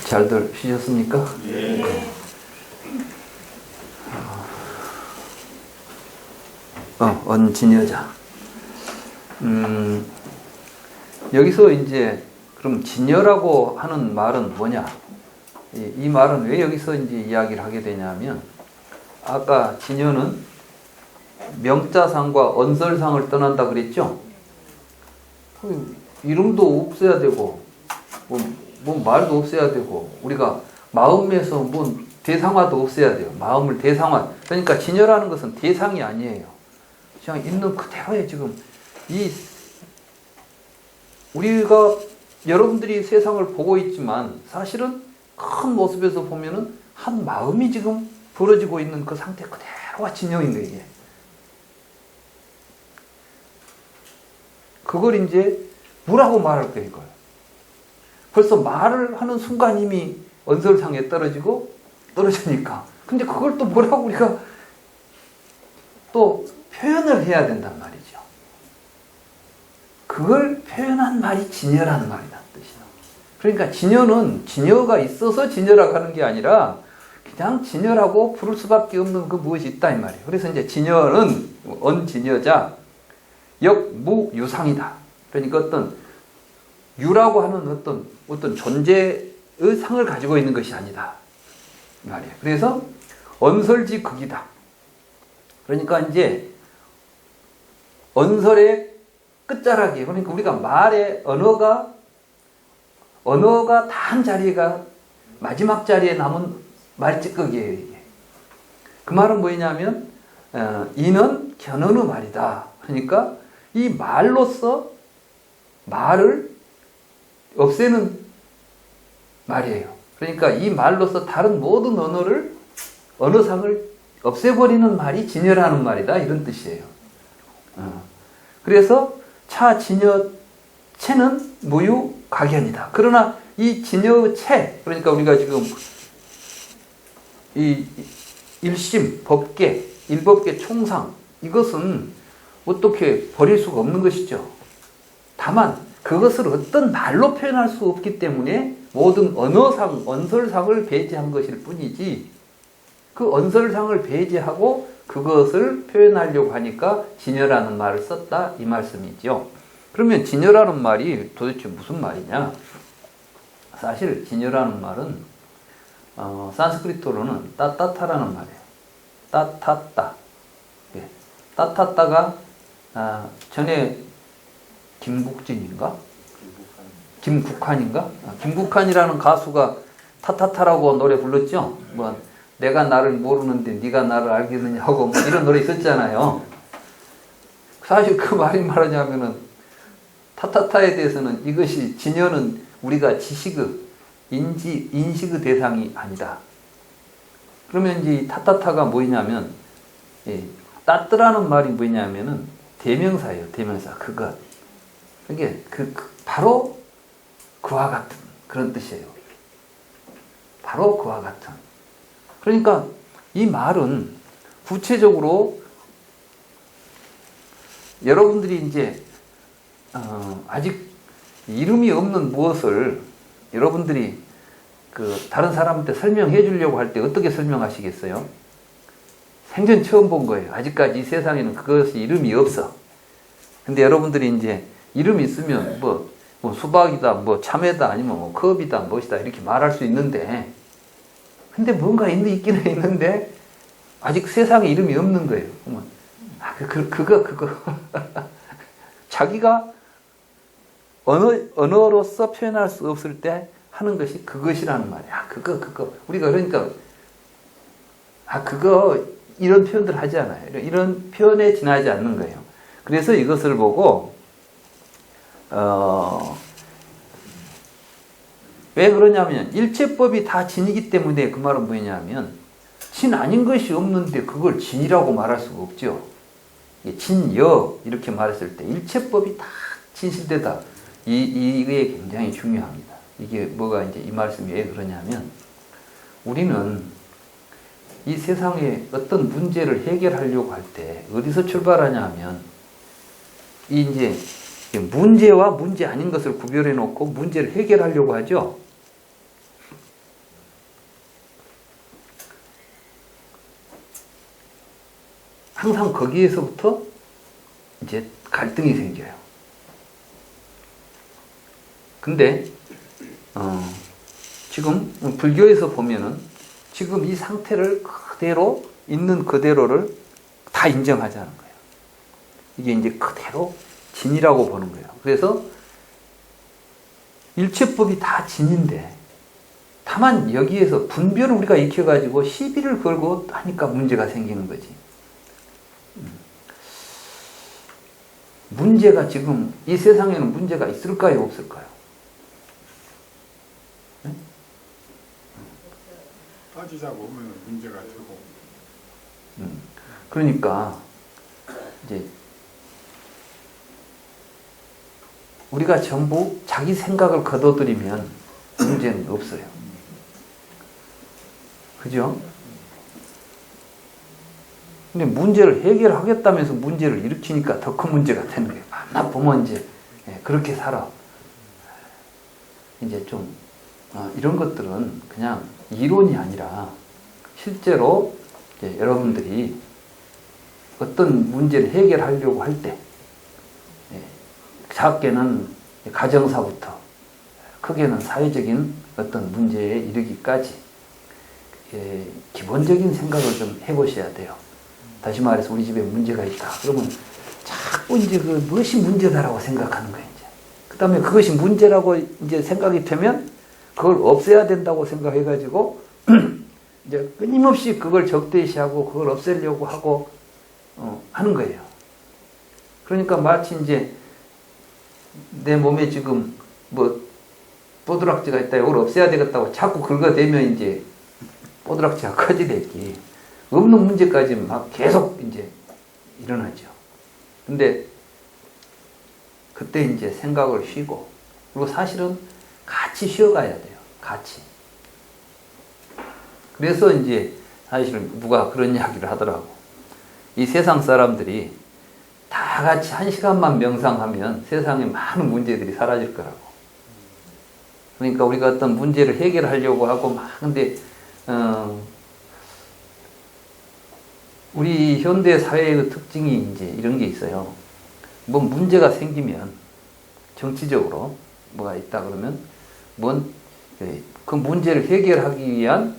잘들 쉬셨습니까? 예. 언진여자. 여기서 이제 그럼 진여라고 하는 말은 뭐냐? 이 말은 왜 여기서 이제 이야기를 하게 되냐면, 아까 진여는 명자상과 언설상을 떠난다 그랬죠? 이름도 없어야 되고, 뭐 말도 없어야 되고, 우리가 마음에서 뭐 대상화도 없어야 돼요. 마음을 대상화. 그러니까 진여라는 것은 대상이 아니에요. 그냥 있는 그대로의 지금 우리가 여러분들이 세상을 보고 있지만 사실은 큰 모습에서 보면은 한 마음이 지금 벌어지고 있는 그 상태 그대로가 진여인 거예요. 이게. 그걸 이제 뭐라고 말할 거예요, 이걸. 벌써 말을 하는 순간 이미 언설상에 떨어지니까. 근데 그걸 또 뭐라고 우리가 또 표현을 해야 된단 말이죠. 그걸 표현한 말이 진여라는 말이라는 뜻이에요. 그러니까 진여는 진여가 있어서 진여라고 하는 게 아니라 그냥 진여라고 부를 수밖에 없는 그 무엇이 있다 이 말이에요. 그래서 이제 진여는 언진여자 역무유상이다. 그러니까 어떤 유라고 하는 어떤 존재의 상을 가지고 있는 것이 아니다 이 말이에요. 그래서 언설지 극이다. 그러니까 이제 언설의 끝자락이, 그러니까 우리가 말의 언어가 다 한 자리가 마지막 자리에 남은 말찌꺼기예요, 이게. 그 말은 뭐냐면 이는 견언의 말이다. 그러니까 이 말로서 말을 없애는 말이에요. 그러니까 이 말로서 다른 모든 언어상을 없애버리는 말이 진여라는 말이다, 이런 뜻이에요. 그래서 차진여 체는 무유각연이다. 그러나 이 진여의 체, 그러니까 우리가 지금 이 일심, 법계, 일법계 총상, 이것은 어떻게 버릴 수가 없는 것이죠. 다만 그것을 어떤 말로 표현할 수 없기 때문에 모든 언어상, 언설상을 배제한 것일 뿐이지, 그 언설상을 배제하고 그것을 표현하려고 하니까 진여라는 말을 썼다 이 말씀이죠. 그러면 진여라는 말이 도대체 무슨 말이냐? 사실 진여라는 말은 산스크리트어로는 따따타라는 말이에요. 따타따. 예. 따타따가 전에 김국진인가? 김국환인가? 김국환이라는 가수가 타타타라고 노래 불렀죠. 뭐 내가 나를 모르는데 네가 나를 알겠느냐 하고 뭐 이런 노래 있었잖아요. 사실 그 말이 말하자면은 타타타에 대해서는 이것이 진여는 우리가 지식의 인식의 대상이 아니다. 그러면 이제 타타타가 뭐냐면 따뜨라는 말이 뭐냐면은 대명사예요. 대명사. 그것. 이게 바로 그와 같은 그런 뜻이에요. 바로 그와 같은. 그러니까 이 말은 구체적으로 여러분들이 이제 아직 이름이 없는 무엇을 여러분들이 다른 사람한테 설명해 주려고 할 때 어떻게 설명하시겠어요? 생전 처음 본 거예요. 아직까지 이 세상에는 그것이 이름이 없어. 근데 여러분들이 이제 이름이 있으면 뭐 수박이다, 뭐 참외다, 아니면 뭐 컵이다, 무엇이다 이렇게 말할 수 있는데, 근데 뭔가 있기는 있는데 아직 세상에 이름이 없는 거예요. 그러면 그거 자기가 언어로서 표현할 수 없을 때 하는 것이 그것이라는 말이야. 그거 우리가 그러니까 그거 이런 표현들 하지 않아요. 이런 표현에 지나지 않는 거예요. 그래서 이것을 보고 왜 그러냐면 일체법이 다 진이기 때문에, 그 말은 뭐냐면 진 아닌 것이 없는데 그걸 진이라고 말할 수가 없죠. 진여 이렇게 말했을 때 일체법이 다 진실되다. 이게 굉장히 중요합니다. 이게 뭐가 이제 이 말씀이 왜 그러냐면, 우리는 이 세상에 어떤 문제를 해결하려고 할 때 어디서 출발하냐 하면 이제 문제와 문제 아닌 것을 구별해 놓고 문제를 해결하려고 하죠. 항상 거기에서부터 이제 갈등이 생겨요. 근데 지금 불교에서 보면은 지금 이 상태를 그대로 있는 그대로를 다 인정하자는 거예요. 이게 이제 그대로 진이라고 보는 거예요. 그래서 일체법이 다 진인데 다만 여기에서 분별을 우리가 익혀가지고 시비를 걸고 하니까 문제가 생기는 거지. 문제가 지금 이 세상에는 문제가 있을까요? 없을까요? 네? 따지자 보면 문제가 되고. 그러니까 이제 우리가 전부 자기 생각을 거둬들이면 문제는 없어요. 그죠? 근데 문제를 해결하겠다면서 문제를 일으키니까 더 큰 문제가 되는 거예요. 만나 보면 이제 그렇게 살아. 이제 좀 이런 것들은 그냥 이론이 아니라 실제로 이제 여러분들이 어떤 문제를 해결하려고 할 때 작게는 가정사부터 크게는 사회적인 어떤 문제에 이르기까지 기본적인 생각을 좀 해보셔야 돼요. 다시 말해서 우리 집에 문제가 있다. 그러면 자꾸 이제 그 무엇이 문제다라고 생각하는 거예요. 이제. 그 다음에 그것이 문제라고 이제 생각이 되면 그걸 없애야 된다고 생각해가지고 이제 끊임없이 그걸 적대시하고 그걸 없애려고 하고 하는 거예요. 그러니까 마치 이제 내 몸에 지금 뭐 뽀드락지가 있다. 이걸 없애야 되겠다고 자꾸 긁어대면 이제 뽀드락지가 커지겠지. 없는 문제까지 막 계속 이제 일어나죠. 근데 그때 이제 생각을 쉬고 그리고 사실은 같이 쉬어가야 돼요. 같이. 그래서 이제 사실은 누가 그런 이야기를 하더라고. 이 세상 사람들이 다 같이 1시간만 명상하면 세상에 많은 문제들이 사라질 거라고. 그러니까 우리가 어떤 문제를 해결하려고 하고 막 근데 우리 현대 사회의 특징이 이제 이런 게 있어요. 뭐 문제가 생기면 정치적으로 뭐가 있다 그러면 그 문제를 해결하기 위한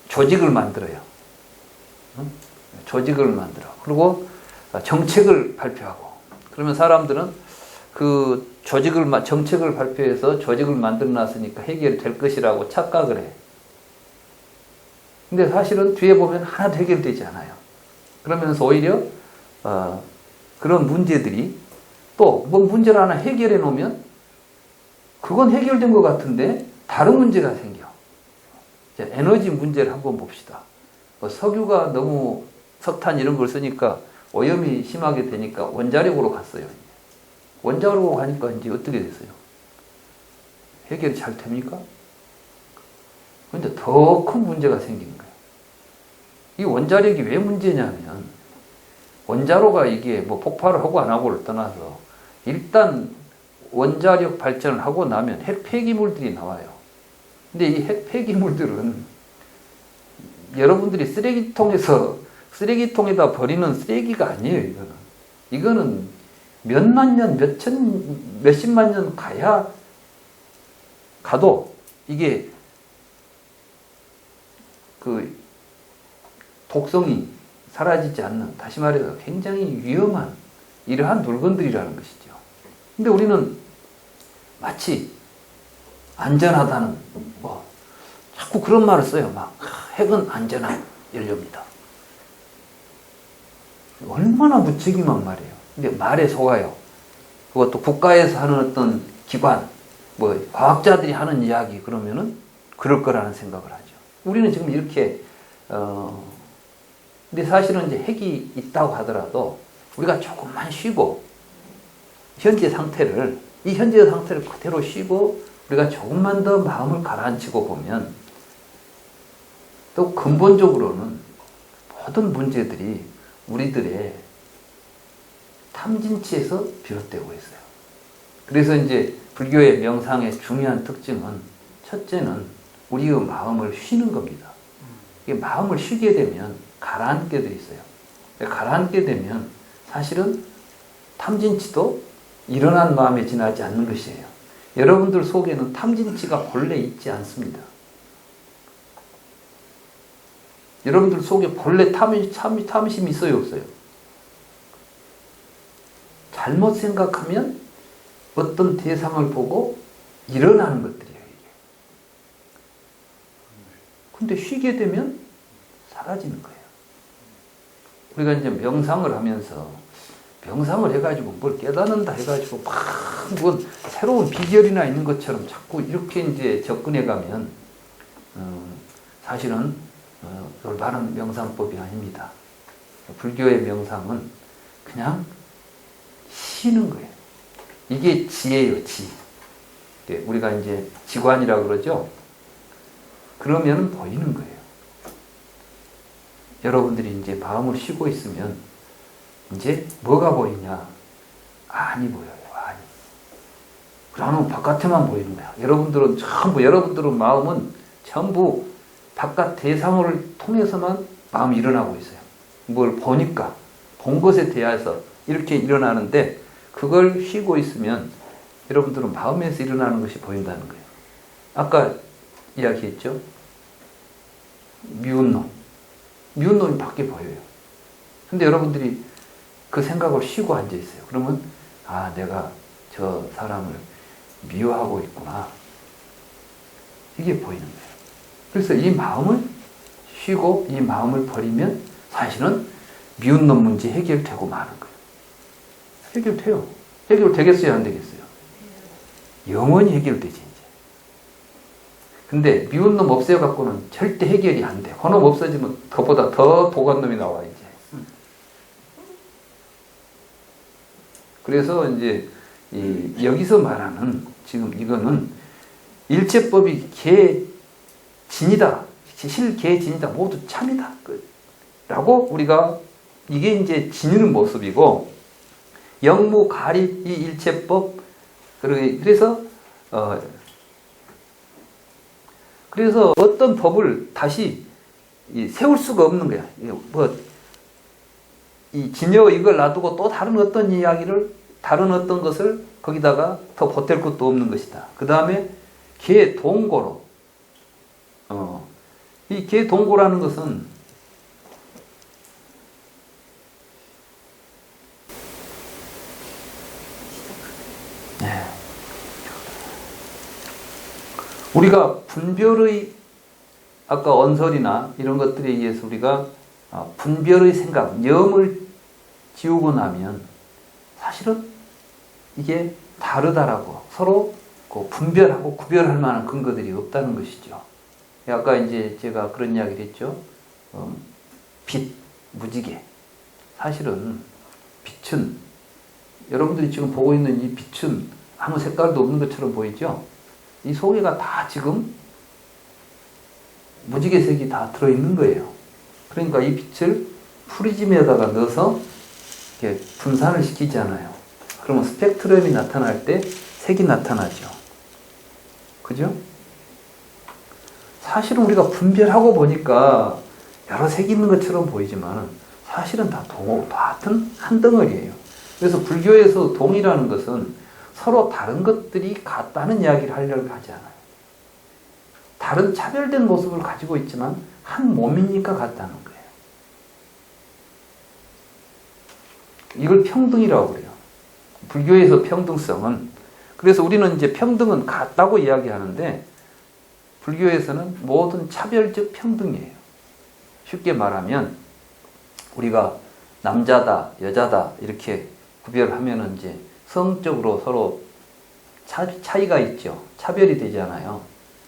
조직을 만들어요. 조직을 만들어. 그리고 정책을 발표하고. 그러면 사람들은 그 정책을 발표해서 조직을 만들어 놨으니까 해결될 것이라고 착각을 해. 근데 사실은 뒤에 보면 하나도 해결되지 않아요. 그러면서 오히려 그런 문제들이 또 뭐 문제를 하나 해결해 놓으면 그건 해결된 것 같은데 다른 문제가 생겨. 에너지 문제를 한번 봅시다. 석유가 너무 석탄 이런 걸 쓰니까 오염이 심하게 되니까 원자력으로 갔어요. 원자력으로 가니까 이제 어떻게 됐어요? 해결이 잘 됩니까? 그런데 더 큰 문제가 생긴 거예요. 이 원자력이 왜 문제냐면 원자로가 이게 뭐 폭발을 하고 안 하고를 떠나서 일단 원자력 발전을 하고 나면 핵 폐기물들이 나와요. 근데 이 핵 폐기물들은 여러분들이 쓰레기통에다 버리는 쓰레기가 아니에요, 이거는 몇만 년, 몇십만 년 가도 이게 그 독성이 사라지지 않는, 다시 말해서 굉장히 위험한 이러한 물건들이라는 것이죠. 근데 우리는 마치 안전하다는 자꾸 그런 말을 써요. 막 핵은 안전한 연료입니다. 얼마나 무책임한 말이에요. 근데 말에 속아요. 그것도 국가에서 하는 어떤 기관, 과학자들이 하는 이야기 그러면은 그럴 거라는 생각을 하죠. 우리는 지금 이렇게 근데 사실은 이제 핵이 있다고 하더라도 우리가 조금만 쉬고 이 현재 상태를 그대로 쉬고 우리가 조금만 더 마음을 가라앉히고 보면 또 근본적으로는 모든 문제들이 우리들의 탐진치에서 비롯되고 있어요. 그래서 이제 불교의 명상의 중요한 특징은 첫째는 우리의 마음을 쉬는 겁니다. 이게 마음을 쉬게 되면 가라앉게 돼 있어요. 가라앉게 되면 사실은 탐진치도 일어난 마음에 지나지 않는 것이에요. 여러분들 속에는 탐진치가 본래 있지 않습니다. 여러분들 속에 본래 탐심이 있어요, 없어요? 잘못 생각하면 어떤 대상을 보고 일어나는 것들이에요, 이게. 근데 쉬게 되면 사라지는 거예요. 우리가 이제 명상을 하면서 명상을 해가지고 뭘 깨닫는다 해가지고 막 무슨 새로운 비결이나 있는 것처럼 자꾸 이렇게 이제 접근해 가면 사실은 올바른 명상법이 아닙니다. 불교의 명상은 그냥 쉬는 거예요. 이게 지예요, 지. 우리가 이제 지관이라고 그러죠. 그러면 보이는 거예요. 여러분들이 이제 마음을 쉬고 있으면 이제 뭐가 보이냐? 안이 보여요, 안이. 그러면 바깥에만 보이는 거야. 여러분들은 마음은 전부 바깥 대상을 통해서만 마음이 일어나고 있어요. 뭘 보니까, 본 것에 대해서 이렇게 일어나는데 그걸 쉬고 있으면 여러분들은 마음에서 일어나는 것이 보인다는 거예요. 아까 이야기했죠? 미운 놈이 밖에 보여요. 근데 여러분들이 그 생각을 쉬고 앉아 있어요. 그러면 아, 내가 저 사람을 미워하고 있구나. 이게 보이는 거예요. 그래서 이 마음을 쉬고 이 마음을 버리면 사실은 미운 놈 문제 해결되고 마는 거예요. 해결돼요. 해결되겠어요, 안 되겠어요? 영원히 해결되지, 이제. 근데 미운 놈 없애갖고는 절대 해결이 안 돼. 그놈 없어지면 그보다 더 독한 놈이 나와, 이제. 그래서 이제 여기서 말하는 지금 이거는 일체법이 개진이다, 실개진이다, 모두 참이다 라고 우리가 이게 이제 지니는 모습이고, 영무가립 이 일체법, 그래서 어떤 법을 다시 세울 수가 없는 거야. 이 진여 이걸 놔두고 또 다른 어떤 이야기를, 다른 어떤 것을 거기다가 더 보탤 것도 없는 것이다. 그 다음에 개동고로, 이 개동고라는 것은 우리가 분별의, 아까 언설이나 이런 것들에 의해서 우리가 분별의 생각, 염을 지우고 나면 사실은 이게 다르다라고 서로 분별하고 구별할 만한 근거들이 없다는 것이죠. 아까 이제 제가 그런 이야기를 했죠. 빛, 무지개. 사실은 빛은, 여러분들이 지금 보고 있는 이 빛은 아무 색깔도 없는 것처럼 보이죠? 이 속에가 다 지금 무지개색이 다 들어있는 거예요. 그러니까 이 빛을 프리즘에다가 넣어서 이렇게 분산을 시키잖아요. 그러면 스펙트럼이 나타날 때 색이 나타나죠. 그죠? 사실은 우리가 분별하고 보니까 여러 색이 있는 것처럼 보이지만 사실은 다 같은 한 덩어리예요. 그래서 불교에서 동이라는 것은 서로 다른 것들이 같다는 이야기를 하려고 하지 않아요. 다른 차별된 모습을 가지고 있지만 한 몸이니까 같다는 거예요. 이걸 평등이라고 그래요. 불교에서 평등성은, 그래서 우리는 이제 평등은 같다고 이야기하는데 불교에서는 모든 차별적 평등이에요. 쉽게 말하면 우리가 남자다, 여자다 이렇게 구별하면은 이제 성적으로 서로 차이가 있죠. 차별이 되잖아요.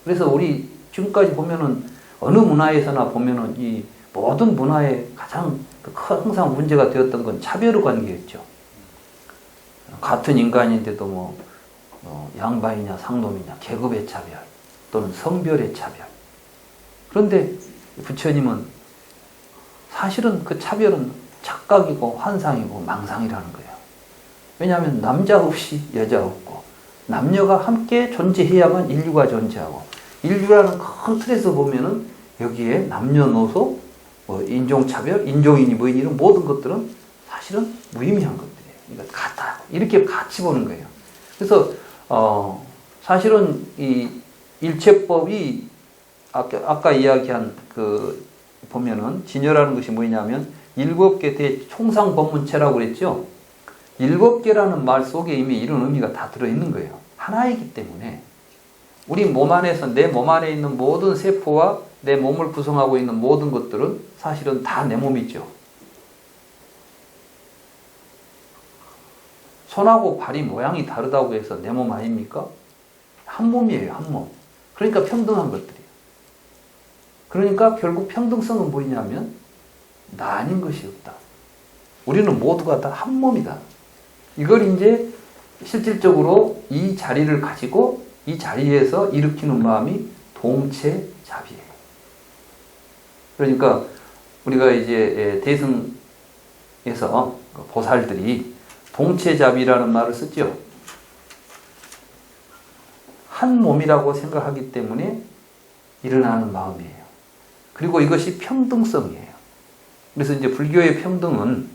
그래서 우리 지금까지 보면은 어느 문화에서나 보면은 이 모든 문화의 가장 항상 문제가 되었던 건 차별의 관계였죠. 같은 인간인데도 뭐 양반이냐 상놈이냐 계급의 차별 또는 성별의 차별. 그런데 부처님은 사실은 그 차별은 착각이고 환상이고 망상이라는 거예요. 왜냐하면 남자 없이 여자 없고 남녀가 함께 존재해야만 인류가 존재하고, 인류라는 큰 틀에서 보면은 여기에 남녀노소 뭐 인종차별, 인종인이 뭐니 이런 모든 것들은 사실은 무의미한 것들이에요. 그러니까 같다. 이렇게 같이 보는 거예요. 그래서 사실은 이 일체법이 아까 이야기한 그 보면은 진여라는 것이 뭐냐면 7개 대총상법문체라고 그랬죠. 7개라는 말 속에 이미 이런 의미가 다 들어있는 거예요. 하나이기 때문에 우리 몸 안에서 내 몸 안에 있는 모든 세포와 내 몸을 구성하고 있는 모든 것들은 사실은 다 내 몸이죠. 손하고 발이 모양이 다르다고 해서 내 몸 아닙니까? 한 몸이에요, 한 몸. 그러니까 평등한 것들이에요. 그러니까 결국 평등성은 뭐냐면 나 아닌 것이 없다. 우리는 모두가 다 한 몸이다. 이걸 이제 실질적으로 이 자리를 가지고 이 자리에서 일으키는 마음이 동체자비예요. 그러니까 우리가 이제 대승에서 보살들이 동체자비라는 말을 쓰죠. 한 몸이라고 생각하기 때문에 일어나는 마음이에요. 그리고 이것이 평등성이에요. 그래서 이제 불교의 평등은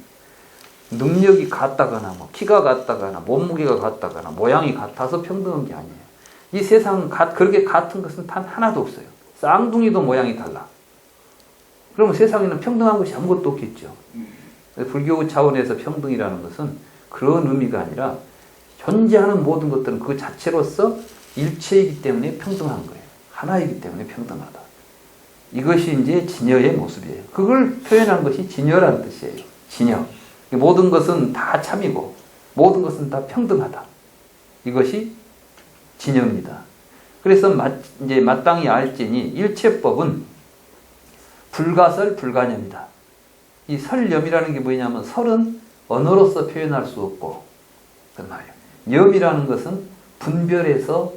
능력이 같다거나 뭐 키가 같다거나 몸무게가 같다거나 모양이 같아서 평등한 게 아니에요. 이 세상 그렇게 같은 것은 단 하나도 없어요. 쌍둥이도 모양이 달라. 그러면 세상에는 평등한 것이 아무것도 없겠죠. 불교 차원에서 평등이라는 것은 그런 의미가 아니라 존재하는 모든 것들은 그 자체로서 일체이기 때문에 평등한 거예요. 하나이기 때문에 평등하다. 이것이 이제 진여의 모습이에요. 그걸 표현한 것이 진여라는 뜻이에요. 진여. 모든 것은 다 참이고 모든 것은 다 평등하다. 이것이 진여입니다. 그래서 이제 마땅히 알지니 일체법은 불가설 불가념이다. 이 설념이라는 게 뭐냐면 설은 언어로서 표현할 수 없고 그 말이에요. 염이라는 것은 분별해서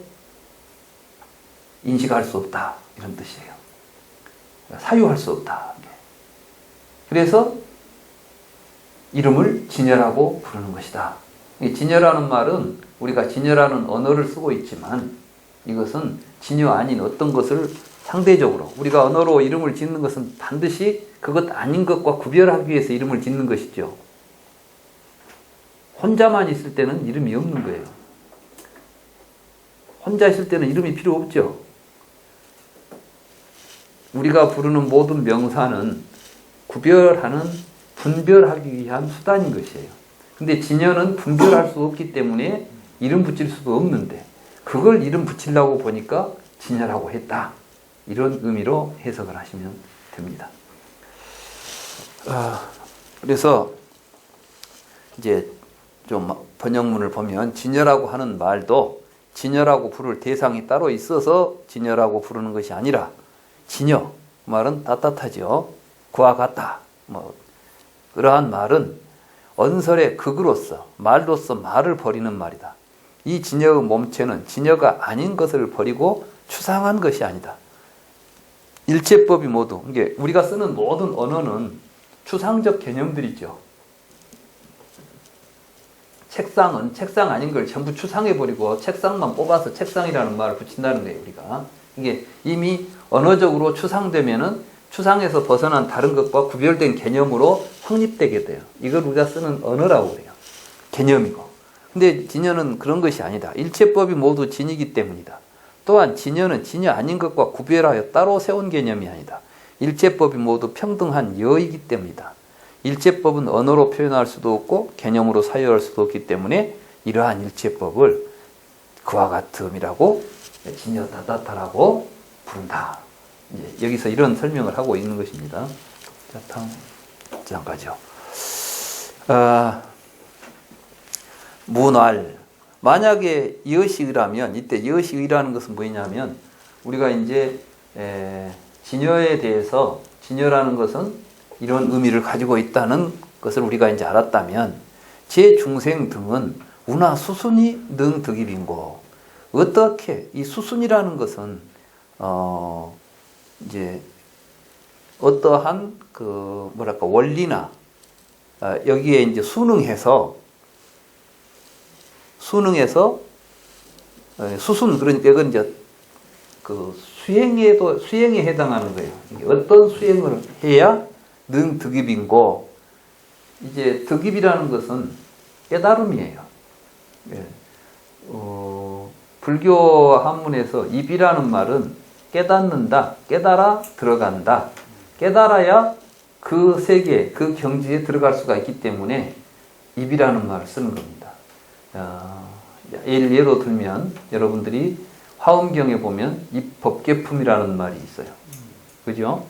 인식할 수 없다. 이런 뜻이에요. 사유할 수 없다. 그래서 이름을 진여라고 부르는 것이다. 이 진여라는 말은 우리가 진여라는 언어를 쓰고 있지만 이것은 진여 아닌 어떤 것을 상대적으로 우리가 언어로 이름을 짓는 것은 반드시 그것 아닌 것과 구별하기 위해서 이름을 짓는 것이죠. 혼자만 있을 때는 이름이 없는 거예요. 혼자 있을 때는 이름이 필요 없죠. 우리가 부르는 모든 명사는 구별하는, 분별하기 위한 수단인 것이에요. 근데 진여는 분별할 수 없기 때문에 이름 붙일 수도 없는데 그걸 이름 붙이려고 보니까 진여라고 했다. 이런 의미로 해석을 하시면 됩니다. 그래서 이제 좀 번역문을 보면 진여라고 하는 말도 진여라고 부를 대상이 따로 있어서 진여라고 부르는 것이 아니라 진여 말은 따뜻하죠. 그와 같다. 뭐 그러한 말은 언설의 극으로서 말로서 말을 버리는 말이다. 이 진여의 몸체는 진여가 아닌 것을 버리고 추상한 것이 아니다. 일체법이 모두 이게 우리가 쓰는 모든 언어는 추상적 개념들이죠. 책상은 책상 아닌 걸 전부 추상해버리고 책상만 뽑아서 책상이라는 말을 붙인다는 거예요. 우리가 이게 이미 언어적으로 추상되면은 추상에서 벗어난 다른 것과 구별된 개념으로 확립되게 돼요. 이걸 우리가 쓰는 언어라고 그래요. 개념이고. 근데 진여는 그런 것이 아니다. 일체법이 모두 진이기 때문이다. 또한 진여는 진여 아닌 것과 구별하여 따로 세운 개념이 아니다. 일체법이 모두 평등한 여이기 때문이다. 일체법은 언어로 표현할 수도 없고 개념으로 사유할 수도 없기 때문에 이러한 일체법을 그와 같음이라고 진여 다다타라고 부른다. 이제 여기서 이런 설명을 하고 있는 것입니다. 자, 다음 장 가죠. 문활. 만약에 여식이라면 이때 여식이라는 것은 뭐냐면 우리가 이제 진여에 대해서 진여라는 것은 이런 의미를 가지고 있다는 것을 우리가 이제 알았다면 제 중생 등은 우나 수순이 능 득일인고 어떻게 이 수순이라는 것은 이제 어떠한 그 뭐랄까 원리나 여기에 이제 수능해서 수순 그러니까 이건 이제 그 수행에 해당하는 거예요. 어떤 수행을 해야 능 득입인고, 이제 득입이라는 것은 깨달음이에요. 예. 불교 한문에서 입이라는 말은 깨닫는다, 깨달아 들어간다. 깨달아야 그 세계, 그 경지에 들어갈 수가 있기 때문에 입이라는 말을 쓰는 겁니다. 예로 들면 여러분들이 화엄경에 보면 입법계품이라는 말이 있어요. 그죠?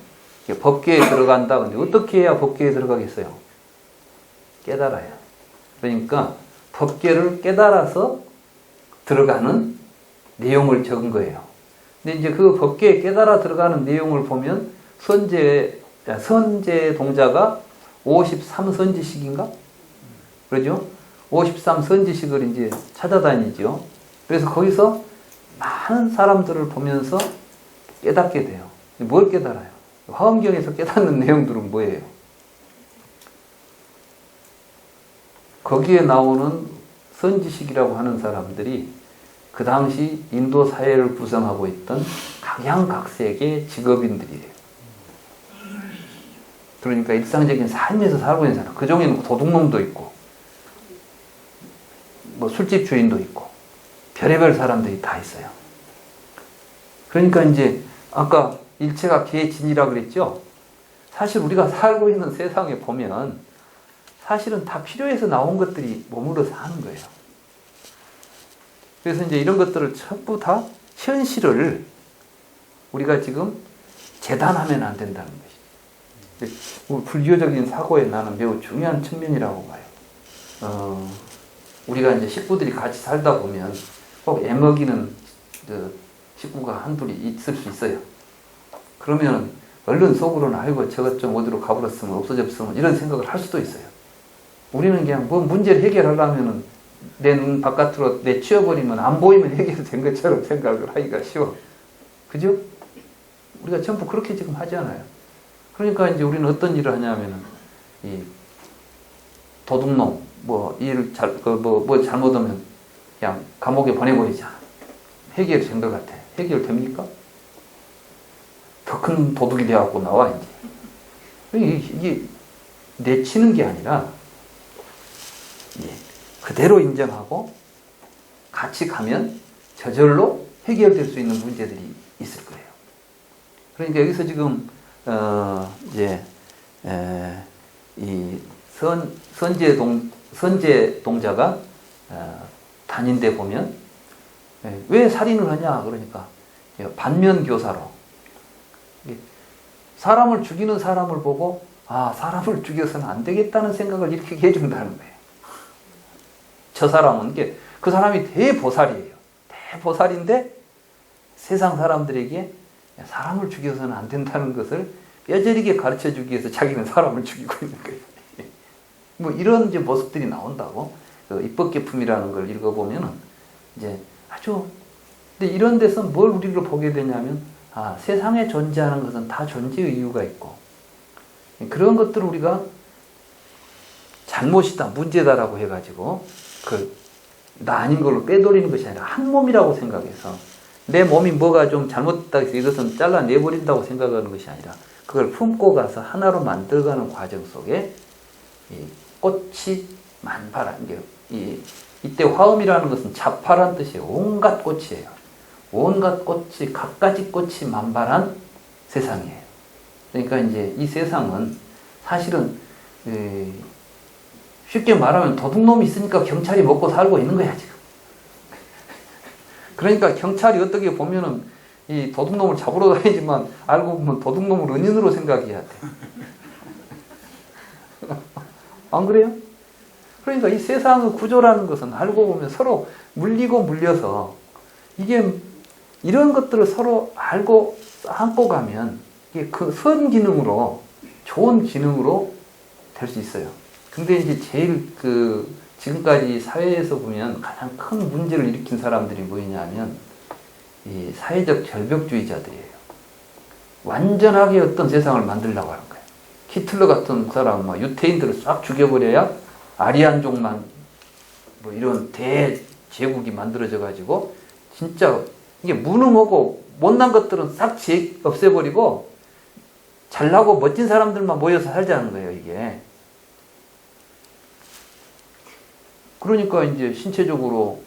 법계에 들어간다. 근데 어떻게 해야 법계에 들어가겠어요? 깨달아야. 그러니까 법계를 깨달아서 들어가는 내용을 적은 거예요. 근데 이제 그 법계에 깨달아 들어가는 내용을 보면 선제 동자가 53선지식인가? 그러죠? 53선지식을 이제 찾아다니죠. 그래서 거기서 많은 사람들을 보면서 깨닫게 돼요. 뭘 깨달아요? 화엄경에서 깨닫는 내용들은 뭐예요? 거기에 나오는 선지식이라고 하는 사람들이 그 당시 인도 사회를 구성하고 있던 각양각색의 직업인들이에요. 그러니까 일상적인 삶에서 살고 있는 사람, 그 중에는 도둑놈도 있고, 뭐 술집 주인도 있고, 별의별 사람들이 다 있어요. 그러니까 이제 아까 일체가 개진이라 그랬죠? 사실 우리가 살고 있는 세상에 보면 사실은 다 필요해서 나온 것들이 머물러 사는 거예요. 그래서 이제 이런 것들을 전부 다 현실을 우리가 지금 재단하면 안 된다는 것이죠. 불교적인 사고에 나는 매우 중요한 측면이라고 봐요. 우리가 이제 식구들이 같이 살다 보면 꼭 애먹이는 그 식구가 한둘이 있을 수 있어요. 그러면 얼른 속으로는 아이고 저것 좀 어디로 가버렸으면 없어졌으면 이런 생각을 할 수도 있어요. 우리는 그냥 뭐 문제를 해결하려면은 내 눈 바깥으로 내치워버리면 안 보이면 해결된 것처럼 생각을 하기가 쉬워. 그죠? 우리가 전부 그렇게 지금 하잖아요. 그러니까 이제 우리는 어떤 일을 하냐면은 이 도둑놈 뭐 일 뭐 잘못하면 그냥 감옥에 보내버리자. 해결된 것 같아. 해결됩니까? 더 큰 도둑이 되어갖고 나와 이제. 이게 내치는 게 아니라 그대로 인정하고 같이 가면 저절로 해결될 수 있는 문제들이 있을 거예요. 그러니까 여기서 지금 이제 이 선제 동자가 다닌 데 보면 왜 살인을 하냐 그러니까 반면교사로 사람을 죽이는 사람을 보고 사람을 죽여서는 안 되겠다는 생각을 이렇게 해준다는 거예요. 저 사람은 그 사람이 대보살이에요. 대보살인데 세상 사람들에게 사람을 죽여서는 안 된다는 것을 뼈저리게 가르쳐 주기 위해서 자기는 사람을 죽이고 있는 거예요. 뭐 이런 이제 모습들이 나온다고. 그 입법계품이라는 걸 읽어보면은 이제 아주 근데 이런 데서 뭘 우리를 보게 되냐면 세상에 존재하는 것은 다 존재의 이유가 있고 그런 것들을 우리가 잘못이다, 문제다라고 해가지고 나 아닌 걸로 빼돌리는 것이 아니라 한 몸이라고 생각해서 내 몸이 뭐가 좀 잘못됐다 해서 이것은 잘라내버린다고 생각하는 것이 아니라 그걸 품고 가서 하나로 만들어가는 과정 속에 이 꽃이 만발한 게 이때 화음이라는 것은 자파란 뜻이에요. 온갖 꽃이에요. 온갖 꽃이 갖가지 꽃이 만발한 세상이에요. 그러니까 이제 이 세상은 사실은 쉽게 말하면 도둑놈이 있으니까 경찰이 먹고 살고 있는 거야 지금. 그러니까 경찰이 어떻게 보면은 이 도둑놈을 잡으러 다니지만 알고 보면 도둑놈을 은인으로 생각해야 돼. 안 그래요? 그러니까 이 세상의 구조라는 것은 알고 보면 서로 물리고 물려서 이게 이런 것들을 서로 알고 안고 가면 이게 그 선 기능으로 좋은 기능으로 될 수 있어요. 근데 이제 제일 지금까지 사회에서 보면 가장 큰 문제를 일으킨 사람들이 뭐냐면 이 사회적 절벽주의자들이에요. 완전하게 어떤 세상을 만들려고 하는 거예요. 히틀러 같은 사람, 유태인들을 싹 죽여버려야 아리안족만 뭐 이런 대제국이 만들어져 가지고 진짜 이게 무능하고 못난 것들은 싹 없애버리고 잘나고 멋진 사람들만 모여서 살자는 거예요, 이게. 그러니까 이제 신체적으로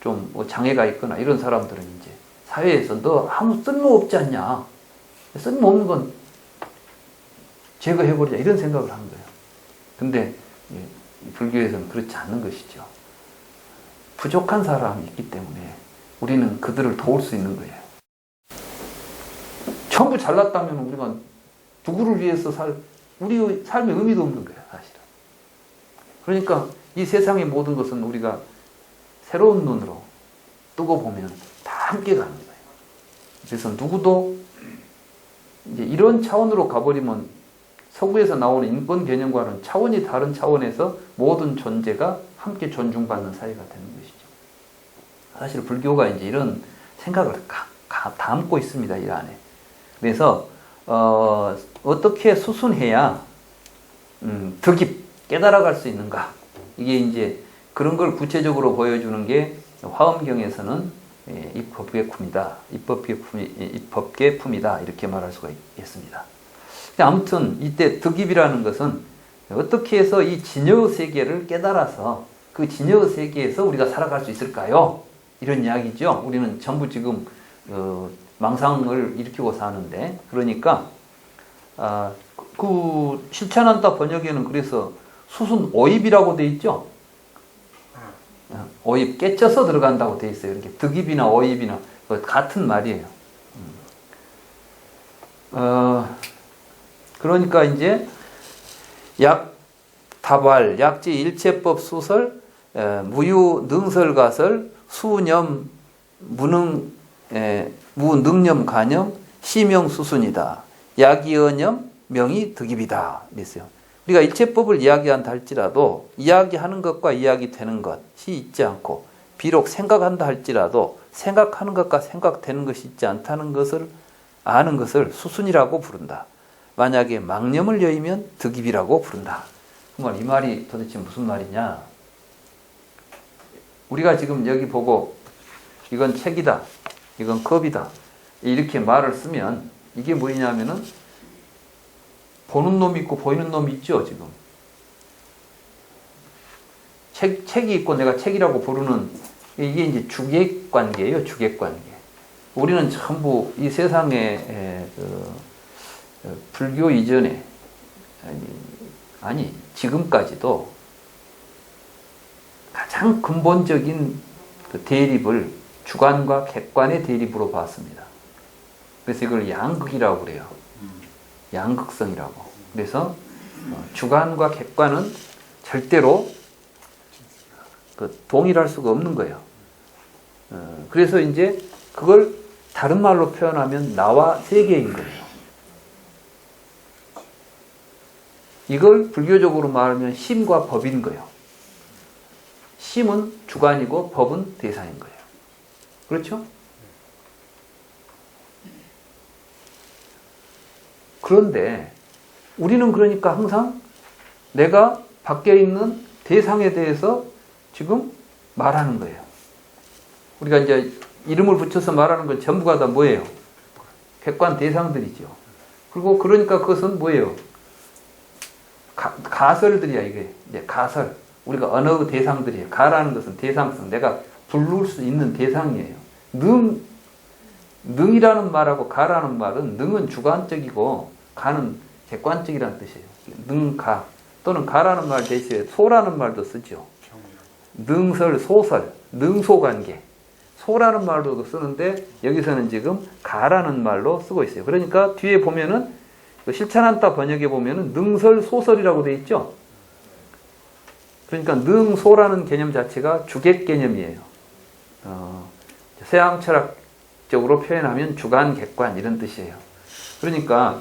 좀 뭐 장애가 있거나 이런 사람들은 이제 사회에서 너 아무 쓸모없지 않냐. 쓸모없는 건 제거해버리자. 이런 생각을 하는 거예요. 근데 불교에서는 그렇지 않는 것이죠. 부족한 사람이 있기 때문에 우리는 그들을 도울 수 있는 거예요. 전부 잘났다면 우리가 누구를 위해서 우리 삶의 의미도 없는 거예요, 사실은. 그러니까 이 세상의 모든 것은 우리가 새로운 눈으로 뜨고 보면 다 함께 가는 거예요. 그래서 누구도 이제 이런 차원으로 가버리면 서구에서 나오는 인권 개념과는 차원이 다른 차원에서 모든 존재가 함께 존중받는 사회가 되는 것이죠. 사실 불교가 이제 이런 생각을 담고 있습니다, 이 안에. 그래서 어떻게 수순해야 득입 깨달아갈 수 있는가? 이게 이제 그런 걸 구체적으로 보여주는 게 화엄경에서는 입법계품이다, 입법계품이다 이렇게 말할 수가 있습니다. 아무튼 이때 득입이라는 것은 어떻게 해서 이 진여 세계를 깨달아서 그 진여 세계에서 우리가 살아갈 수 있을까요? 이런 이야기죠. 우리는 전부 지금 망상을 일으키고 사는데, 그러니까 그 실천한다 번역에는 그래서 수순 오입이라고 돼 있죠. 오입 깨쳐서 들어간다고 돼 있어요. 이렇게 득입이나 오입이나 같은 말이에요. 그러니까 이제 약다발, 약지 일체법 수설, 무유 능설가설, 수념 무능념 간염, 시명 수순이다. 약이언염, 명이 득입이다. 그랬어요. 우리가 일체법을 이야기한다 할지라도 이야기하는 것과 이야기되는 것이 있지 않고, 비록 생각한다 할지라도 생각하는 것과 생각되는 것이 있지 않다는 것을 아는 것을 수순이라고 부른다. 만약에 망념을 여의면 득입이라고 부른다. 정말 이 말이 도대체 무슨 말이냐? 우리가 지금 여기 보고 이건 책이다, 이건 컵이다 이렇게 말을 쓰면 이게 뭐냐면은 보는 놈이 있고 보이는 놈이 있죠. 지금 책이 있고 내가 책이라고 부르는 이게 이제 주객관계예요. 주객관계. 우리는 전부 이 세상에 불교 이전에 아니 지금까지도 가장 근본적인 그 대립을 주관과 객관의 대립으로 봤습니다. 그래서 이걸 양극이라고 그래요. 양극성이라고. 그래서 주관과 객관은 절대로 동일할 수가 없는 거예요. 그래서 이제 그걸 다른 말로 표현하면 나와 세계인 거예요. 이걸 불교적으로 말하면 심과 법인 거예요. 심은 주관이고 법은 대상인 거예요. 그렇죠? 그런데 우리는 그러니까 항상 내가 밖에 있는 대상에 대해서 지금 말하는 거예요. 우리가 이제 이름을 붙여서 말하는 건 전부가 다 뭐예요? 객관 대상들이죠. 그리고 그러니까 그것은 뭐예요? 가설들이야, 이게. 이제 가설. 우리가 언어 대상들이에요. 가라는 것은 대상성. 내가 부를 수 있는 대상이에요. 능이라는 말하고 가라는 말은 능은 주관적이고 가는 객관적이라는 뜻이에요. 능가 또는 가라는 말 대신에 소라는 말도 쓰죠. 능설, 소설, 능소관계. 소라는 말도 쓰는데 여기서는 지금 가라는 말로 쓰고 있어요. 그러니까 뒤에 보면은 실천한다 번역에 보면은 능설, 소설이라고 되어 있죠. 그러니까 능소라는 개념 자체가 주객 개념이에요. 서양 철학적으로 표현하면 주관, 객관 이런 뜻이에요. 그러니까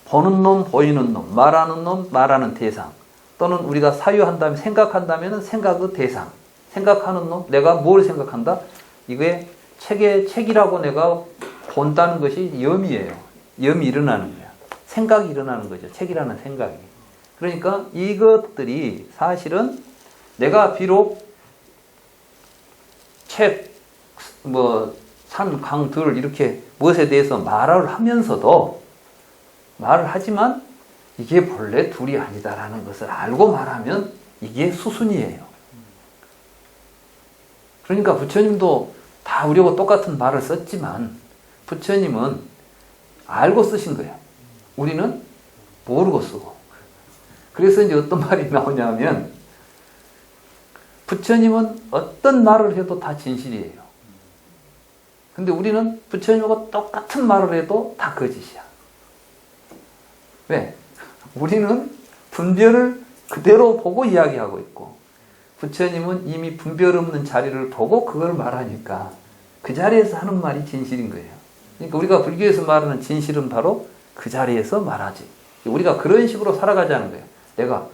보는 놈, 보이는 놈, 말하는 놈, 말하는 대상, 또는 우리가 사유한다면 생각한다면 생각의 대상, 생각하는 놈, 내가 뭘 생각한다? 이게 책이라고 내가 본다는 것이 염이에요. 염이 일어나는 거야. 생각이 일어나는 거죠. 책이라는 생각이. 그러니까 이것들이 사실은 내가 비록 책, 산, 강, 들 이렇게 무엇에 대해서 말을 하면서도 말을 하지만 이게 본래 둘이 아니다라는 것을 알고 말하면 이게 수순이에요. 그러니까 부처님도 다 우리하고 똑같은 말을 썼지만 부처님은 알고 쓰신 거예요. 우리는 모르고 쓰고. 그래서 이제 어떤 말이 나오냐면 부처님은 어떤 말을 해도 다 진실이에요. 근데 우리는 부처님하고 똑같은 말을 해도 다 거짓이야. 왜? 우리는 분별을 그대로 보고 이야기하고 있고 부처님은 이미 분별 없는 자리를 보고 그걸 말하니까 그 자리에서 하는 말이 진실인 거예요. 그러니까 우리가 불교에서 말하는 진실은 바로 그 자리에서 말하지. 우리가 그런 식으로 살아가자는 거예요. 내가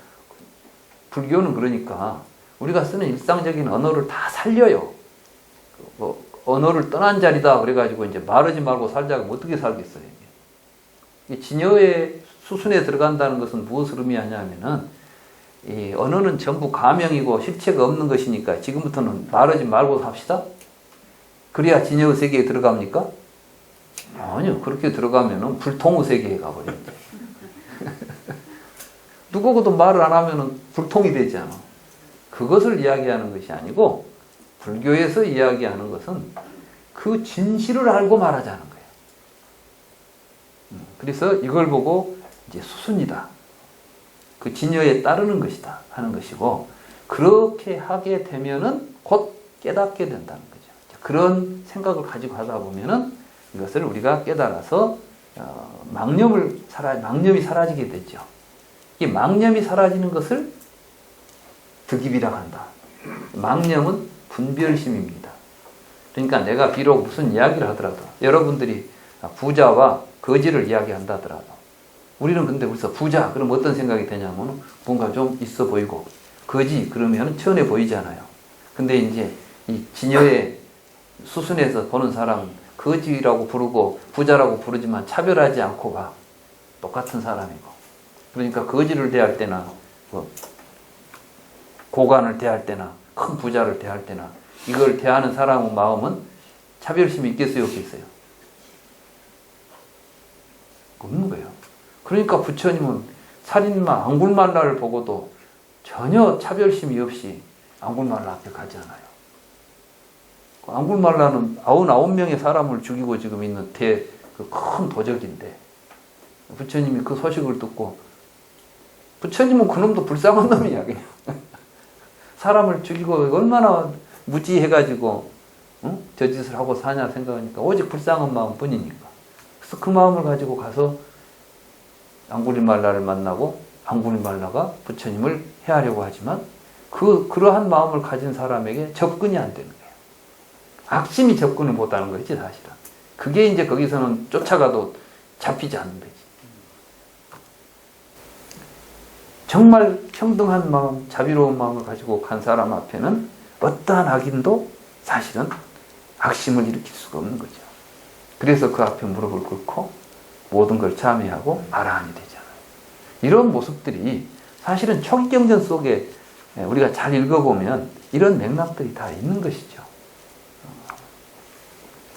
불교는 그러니까 우리가 쓰는 일상적인 언어를 다 살려요. 뭐 언어를 떠난 자리다 그래가지고 이제 말하지 말고 살자고 어떻게 살겠어요? 이게 진여의 수순에 들어간다는 것은 무엇을 의미하냐면은 이 언어는 전부 가명이고 실체가 없는 것이니까 지금부터는 말하지 말고 삽시다. 그래야 진여의 세계에 들어갑니까? 아니요. 그렇게 들어가면은 불통의 세계에 가버려요. 누구도 말을 안 하면은 불통이 되잖아. 그것을 이야기하는 것이 아니고 불교에서 이야기하는 것은 그 진실을 알고 말하자는 거예요. 그래서 이걸 보고 이제 수순이다. 그 진여에 따르는 것이다 하는 것이고 그렇게 하게 되면은 곧 깨닫게 된다는 거죠. 그런 생각을 가지고 하다 보면은 이것을 우리가 깨달아서 망념이 사라지게 되죠. 이 망념이 사라지는 것을 득입이라고 한다. 망념은 분별심입니다. 그러니까 내가 비록 무슨 이야기를 하더라도 여러분들이 부자와 거지를 이야기한다 하더라도 우리는 근데 벌써 부자 그럼 어떤 생각이 되냐면 뭔가 좀 있어 보이고 거지 그러면 천해 보이잖아요. 근데 이제 이 진여의 수순에서 보는 사람은 거지라고 부르고 부자라고 부르지만 차별하지 않고 봐. 똑같은 사람이고. 그러니까 거지를 대할 때나 뭐 고관을 대할 때나 큰 부자를 대할 때나 이걸 대하는 사람의 마음은 차별심이 있겠어요, 없겠어요? 없는 거예요. 그러니까 부처님은 살인마 앙굴말라를 보고도 전혀 차별심이 없이 앙굴말라 앞에 가지 않아요. 앙굴말라는 99명의 사람을 죽이고 지금 있는 큰 도적인데 부처님이 그 소식을 듣고 부처님은 그놈도 불쌍한 놈이야 그냥. 사람을 죽이고 얼마나 무지해가지고 저 짓을 하고 사냐 생각하니까 오직 불쌍한 마음뿐이니까. 그래서 그 마음을 가지고 가서 앙구리말라를 만나고 앙구리말라가 부처님을 해하려고 하지만 그러한 마음을 가진 사람에게 접근이 안 되는 거예요. 악심이 접근을 못하는 거지 사실은. 그게 이제 거기서는 쫓아가도 잡히지 않는 거지. 정말 평등한 마음, 자비로운 마음을 가지고 간 사람 앞에는 어떠한 악인도 사실은 악심을 일으킬 수가 없는 거죠. 그래서 그 앞에 무릎을 꿇고 모든 걸 참여하고 아라한이 되잖아요. 이런 모습들이 사실은 초기경전 속에 우리가 잘 읽어보면 이런 맥락들이 다 있는 것이죠.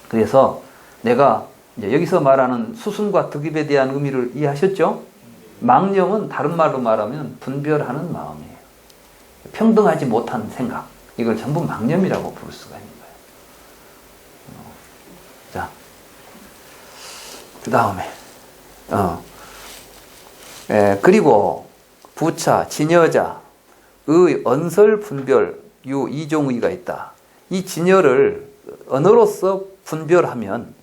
그래서 내가 이제 여기서 말하는 수순과 득입에 대한 의미를 이해하셨죠? 망념은 다른 말로 말하면 분별하는 마음이에요. 평등하지 못한 생각. 이걸 전부 망념이라고 부를 수가 있는 거예요. 자, 그 다음에 그리고 부차, 진여자의 언설 분별 유 이종의가 있다. 이 진여를 언어로서 분별하면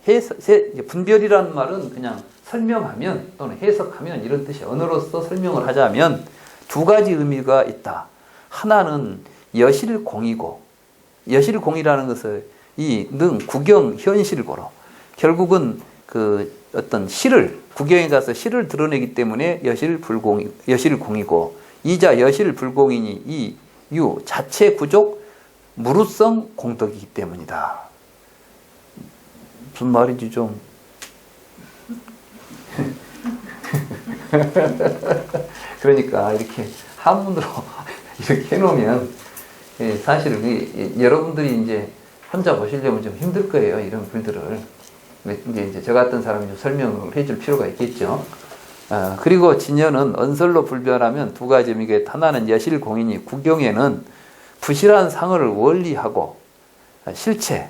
분별이라는 말은 그냥 설명하면 또는 해석하면 이런 뜻이 언어로서 설명을 하자면 두 가지 의미가 있다. 하나는 여실공이고 여실공이라는 것을 이 능 구경 현실고로 결국은 그 어떤 실을 구경에 가서 실을 드러내기 때문에 여실공이고 이자 여실불공이니 이 유 자체 구족 무루성 공덕이기 때문이다. 무슨 말인지 좀 그러니까 이렇게 한문으로 이렇게 해놓으면 사실 여러분들이 이제 혼자 보시려면 좀 힘들 거예요. 이런 글들을. 이제 저 같은 사람이 좀 설명을 해줄 필요가 있겠죠. 그리고 진여는 언설로 불변하면 두 가지 의미가 하나는 여실공이니 구경에는 부실한 상을 원리하고 실체,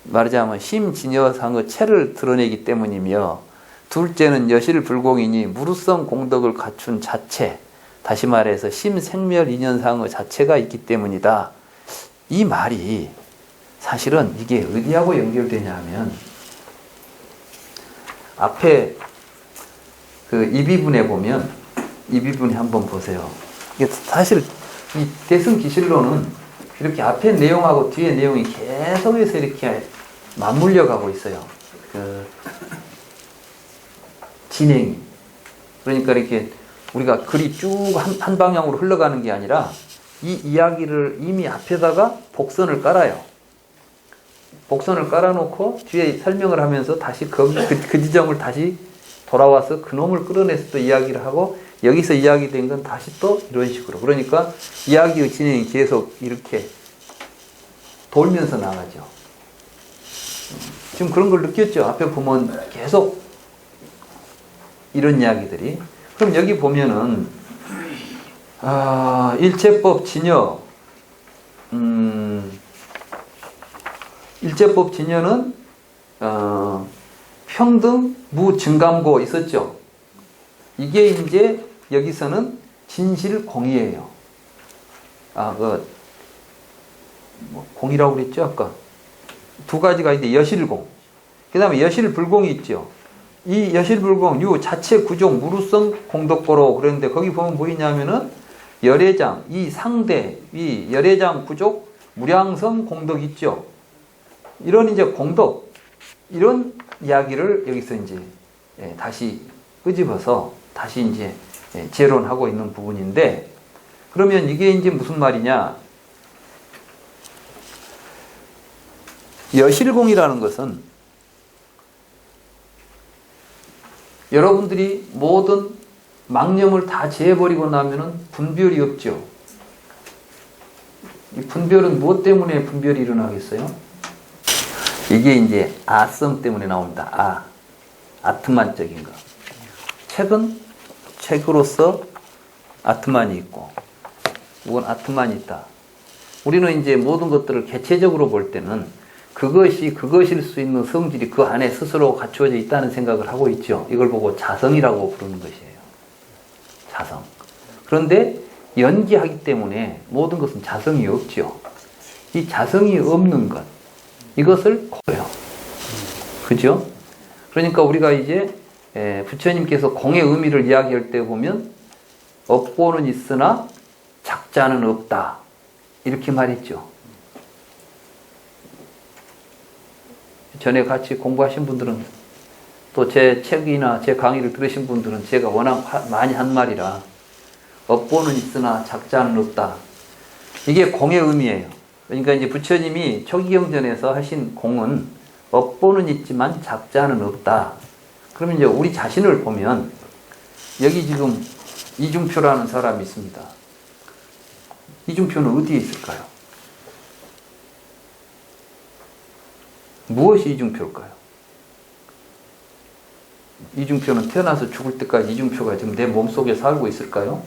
말하자면 심진여상의 체를 드러내기 때문이며, 둘째는 여실불공이니 무루성 공덕을 갖춘 자체, 다시 말해서 심생멸인연상의 자체가 있기 때문이다. 이 말이 사실은 이게 어디하고 연결되냐 하면 앞에 이 비분에 보면, 이 비분에 한번 보세요. 이게 사실 이 대승기실론은 이렇게 앞에 내용하고 뒤에 내용이 계속해서 이렇게 맞물려 가고 있어요. 진행이. 그러니까 이렇게 우리가 글이 쭉 한 방향으로 흘러가는 게 아니라 이 이야기를 이미 앞에다가 복선을 깔아요. 복선을 깔아놓고 뒤에 설명을 하면서 다시 그 지점을 다시 돌아와서 그놈을 끌어내서 또 이야기를 하고, 여기서 이야기된 건 다시 또 이런 식으로. 그러니까 이야기의 진행이 계속 이렇게 돌면서 나가죠. 지금 그런 걸 느꼈죠? 앞에 보면 계속 이런 이야기들이. 그럼 여기 보면은 일체법 진여, 일체법 진여는 평등 무증감고 있었죠. 이게 이제 여기서는 진실공이에요. 공이라고 그랬죠 아까. 두 가지가 있는데 여실공, 그 다음에 여실불공이 있죠. 이 여실불공 유 자체 구종 무루성 공덕고로 그랬는데, 거기 보면 뭐 있냐면은 열애장, 이 상대, 이 열애장 부족 무량성 공덕 있죠. 이런 이제 공덕, 이런 이야기를 여기서 이제 다시 끄집어서 다시 이제 재론하고 있는 부분인데, 그러면 이게 이제 무슨 말이냐? 여실공이라는 것은 여러분들이 모든 망념을 다 제해버리고 나면은 분별이 없죠. 이 분별은 무엇 때문에 분별이 일어나겠어요? 이게 이제 아성 때문에 나옵니다. 아트만적인 거. 책은 책으로서 아트만이 있고, 이건 아트만이 있다. 우리는 이제 모든 것들을 개체적으로 볼 때는 그것이 그것일 수 있는 성질이 그 안에 스스로 갖추어져 있다는 생각을 하고 있죠. 이걸 보고 자성이라고 부르는 것이에요. 자성. 그런데 연기하기 때문에 모든 것은 자성이 없죠. 이 자성이 없는 것, 이것을 고요. 그죠? 그러니까 우리가 이제 부처님께서 공의 의미를 이야기할 때 보면 업보는 있으나 작자는 없다, 이렇게 말했죠. 전에 같이 공부하신 분들은, 또 제 책이나 제 강의를 들으신 분들은 제가 워낙 많이 한 말이라, 업보는 있으나 작자는 없다, 이게 공의 의미예요. 그러니까 이제 부처님이 초기경전에서 하신 공은 업보는 있지만 작자는 없다. 그러면 이제 우리 자신을 보면, 여기 지금 이중표라는 사람이 있습니다. 이중표는 어디에 있을까요? 무엇이 이중표일까요? 이중표는 태어나서 죽을 때까지 이중표가 지금 내 몸속에 살고 있을까요?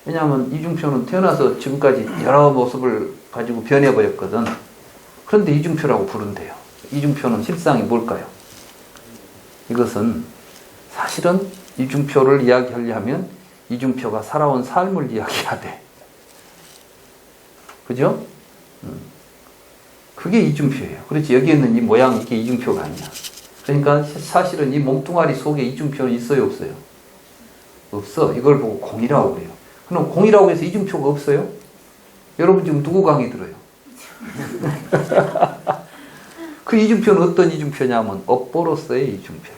왜냐하면 이중표는 태어나서 지금까지 여러 모습을 가지고 변해버렸거든. 그런데 이중표라고 부른대요. 이중표는 실상이 뭘까요? 이것은 사실은 이중표를 이야기하려면 이중표가 살아온 삶을 이야기하되, 그죠? 그게 이중표예요. 그렇지, 여기 있는 이 모양, 이게 이중표가 아니야. 그러니까 사실은 이 몸뚱아리 속에 이중표는 있어요, 없어요? 없어. 이걸 보고 공이라고 그래요. 그럼 공이라고 해서 이중표가 없어요? 여러분 지금 누구 강의 들어요? 그 이중표는 어떤 이중표냐면 업보로서의 이중표야.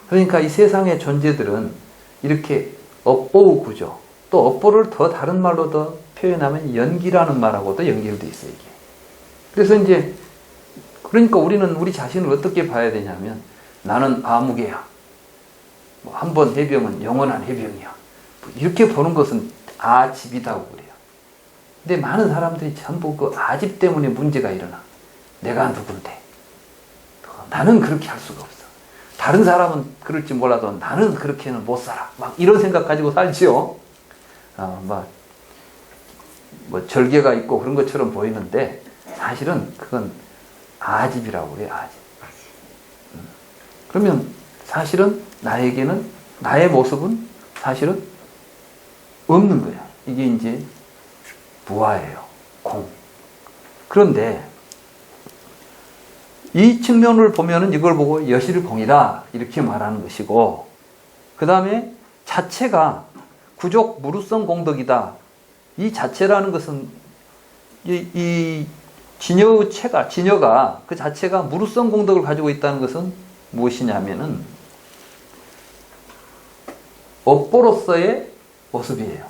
그러니까 이 세상의 존재들은 이렇게 업보의 구조, 또 업보를 더 다른 말로 더 표현하면 연기라는 말하고도 연결되어 있어요, 이게. 그래서 이제, 그러니까 우리는 우리 자신을 어떻게 봐야 되냐면, 나는 아무개야. 한 번 해병은 영원한 해병이야. 이렇게 보는 것은 아집이다고 그래요. 근데 많은 사람들이 전부 그 아집 때문에 문제가 일어나. 내가 누군데? 나는 그렇게 할 수가 없어. 다른 사람은 그럴지 몰라도 나는 그렇게는 못 살아. 막 이런 생각 가지고 살지요. 뭐 절개가 있고 그런 것처럼 보이는데 사실은 그건 아집이라고 해요. 아집. 그러면 사실은 나에게는 나의 모습은 사실은 없는 거야. 이게 이제 무아예요. 공. 그런데 이 측면을 보면은 이걸 보고 여실공이다 이렇게 말하는 것이고, 그 다음에 자체가 구족 무루성 공덕이다. 이 자체라는 것은 이 진여가 그 자체가 무루성 공덕을 가지고 있다는 것은 무엇이냐면은 업보로서의 모습이에요.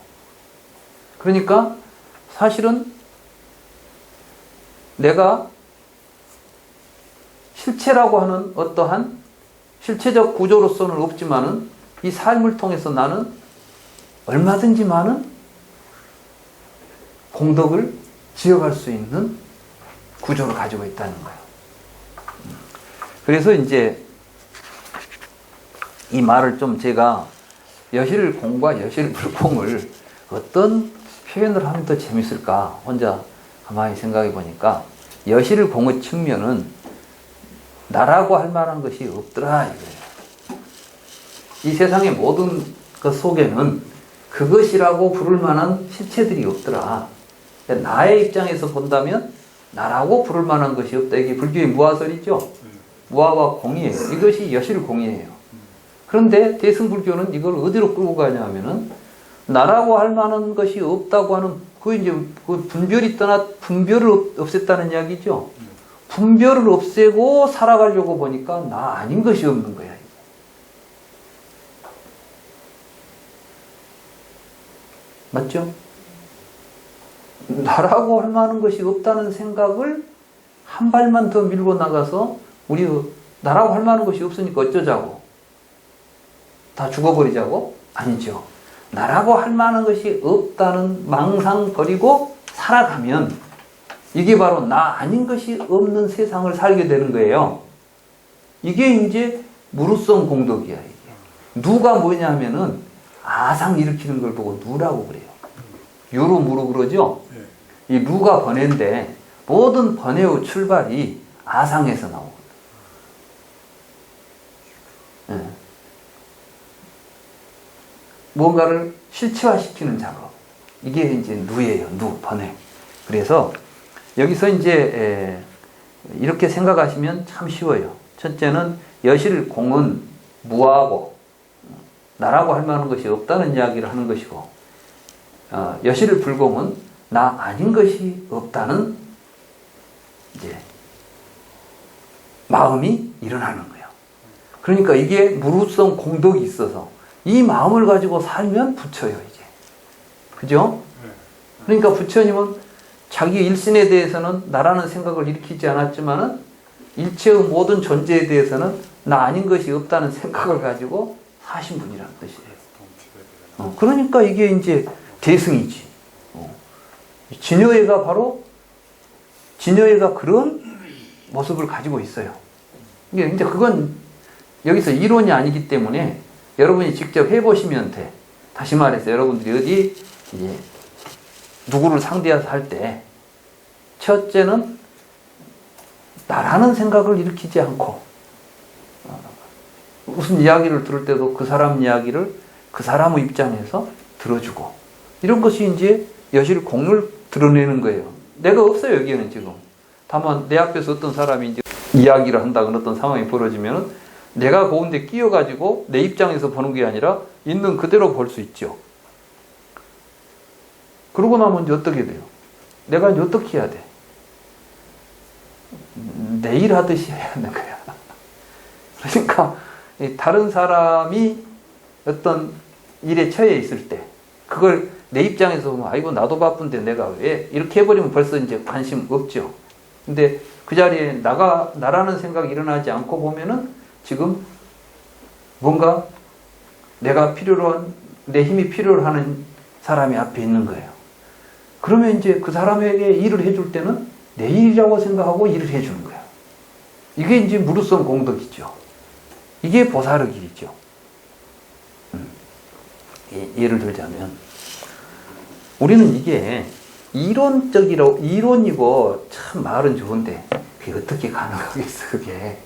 그러니까 사실은 내가 실체라고 하는 어떠한 실체적 구조로서는 없지만은 이 삶을 통해서 나는 얼마든지 많은 공덕을 지어갈 수 있는 구조를 가지고 있다는 거예요. 그래서 이제 이 말을 좀 제가 여실공과 여실불공을 어떤 표현을 하면 더 재밌을까 혼자 가만히 생각해 보니까, 여실공의 측면은 나라고 할 만한 것이 없더라 이거예요. 이 세상의 모든 것 속에는 그것이라고 부를 만한 실체들이 없더라. 나의 입장에서 본다면 나라고 부를 만한 것이 없다. 이게 불교의 무아설이죠. 무아와 공이에요. 이것이 여실공이에요. 그런데 대승불교는 이걸 어디로 끌고 가냐면은 나라고 할 만한 것이 없다고 하는 그 이제 그 분별이 떠나 분별을 없앴다는 이야기죠. 분별을 없애고 살아가려고 보니까 나 아닌 것이 없는 거야. 맞죠? 나라고 할 만한 것이 없다는 생각을 한 발만 더 밀고 나가서 우리 나라고 할 만한 것이 없으니까 어쩌자고? 다 죽어버리자고? 아니죠. 나라고 할 만한 것이 없다는 망상 버리고 살아가면 이게 바로 나 아닌 것이 없는 세상을 살게 되는 거예요. 이게 이제 무루성 공덕이야. 이게. 누가 뭐냐 하면은 아상 일으키는 걸 보고 누라고 그래요. 유로 무루 그러죠? 이 루가 번뇌인데 모든 번뇌의 출발이 아상에서 나오거든. 네. 뭔가를 실체화시키는 작업. 이게 이제 누예요. 누, 번뇌. 그래서 여기서 이제 이렇게 생각하시면 참 쉬워요. 첫째는 여실공은 무하고 나라고 할 만한 것이 없다는 이야기를 하는 것이고, 여실불공은 나 아닌 것이 없다는 이제 마음이 일어나는 거예요. 그러니까 이게 무루성 공덕이 있어서 이 마음을 가지고 살면 부처요, 이제. 그죠? 그러니까 부처님은 자기 일신에 대해서는 나라는 생각을 일으키지 않았지만은 일체의 모든 존재에 대해서는 나 아닌 것이 없다는 생각을 가지고 사신 분이라는 뜻이에요. 그러니까 이게 이제 대승이지. 진여애가 바로 진여애가 그런 모습을 가지고 있어요. 이게 이제 그건 여기서 이론이 아니기 때문에 여러분이 직접 해보시면 돼. 다시 말해서 여러분들이 어디 이제 누구를 상대해서 할 때 첫째는 나라는 생각을 일으키지 않고 무슨 이야기를 들을 때도 그 사람 이야기를 그 사람의 입장에서 들어주고, 이런 것이 이제 여실공을 드러내는 거예요. 내가 없어요, 여기에는 지금. 다만 내 앞에서 어떤 사람이 이제 이야기를 한다거나 어떤 상황이 벌어지면 내가 그런데 끼어가지고 내 입장에서 보는 게 아니라 있는 그대로 볼 수 있죠. 그러고 나면 이제 어떻게 돼요? 내가 이제 어떻게 해야 돼? 내일 하듯이 해야 하는 거야. 그러니까 다른 사람이 어떤 일에 처해 있을 때 그걸 내 입장에서 보면 아이고 나도 바쁜데 내가 왜 이렇게 해버리면 벌써 이제 관심 없죠. 근데 그 자리에 나라는 생각이 일어나지 않고 보면은 지금 뭔가 내가 필요로 한, 내 힘이 필요로 하는 사람이 앞에 있는 거예요. 그러면 이제 그 사람에게 일을 해줄 때는 내 일이라고 생각하고 일을 해주는 거예요. 이게 이제 무루성 공덕이죠. 이게 보살의 길이죠. 예를 들자면 우리는 이게 이론이고 참 말은 좋은데 그게 어떻게 가능하겠어. 그게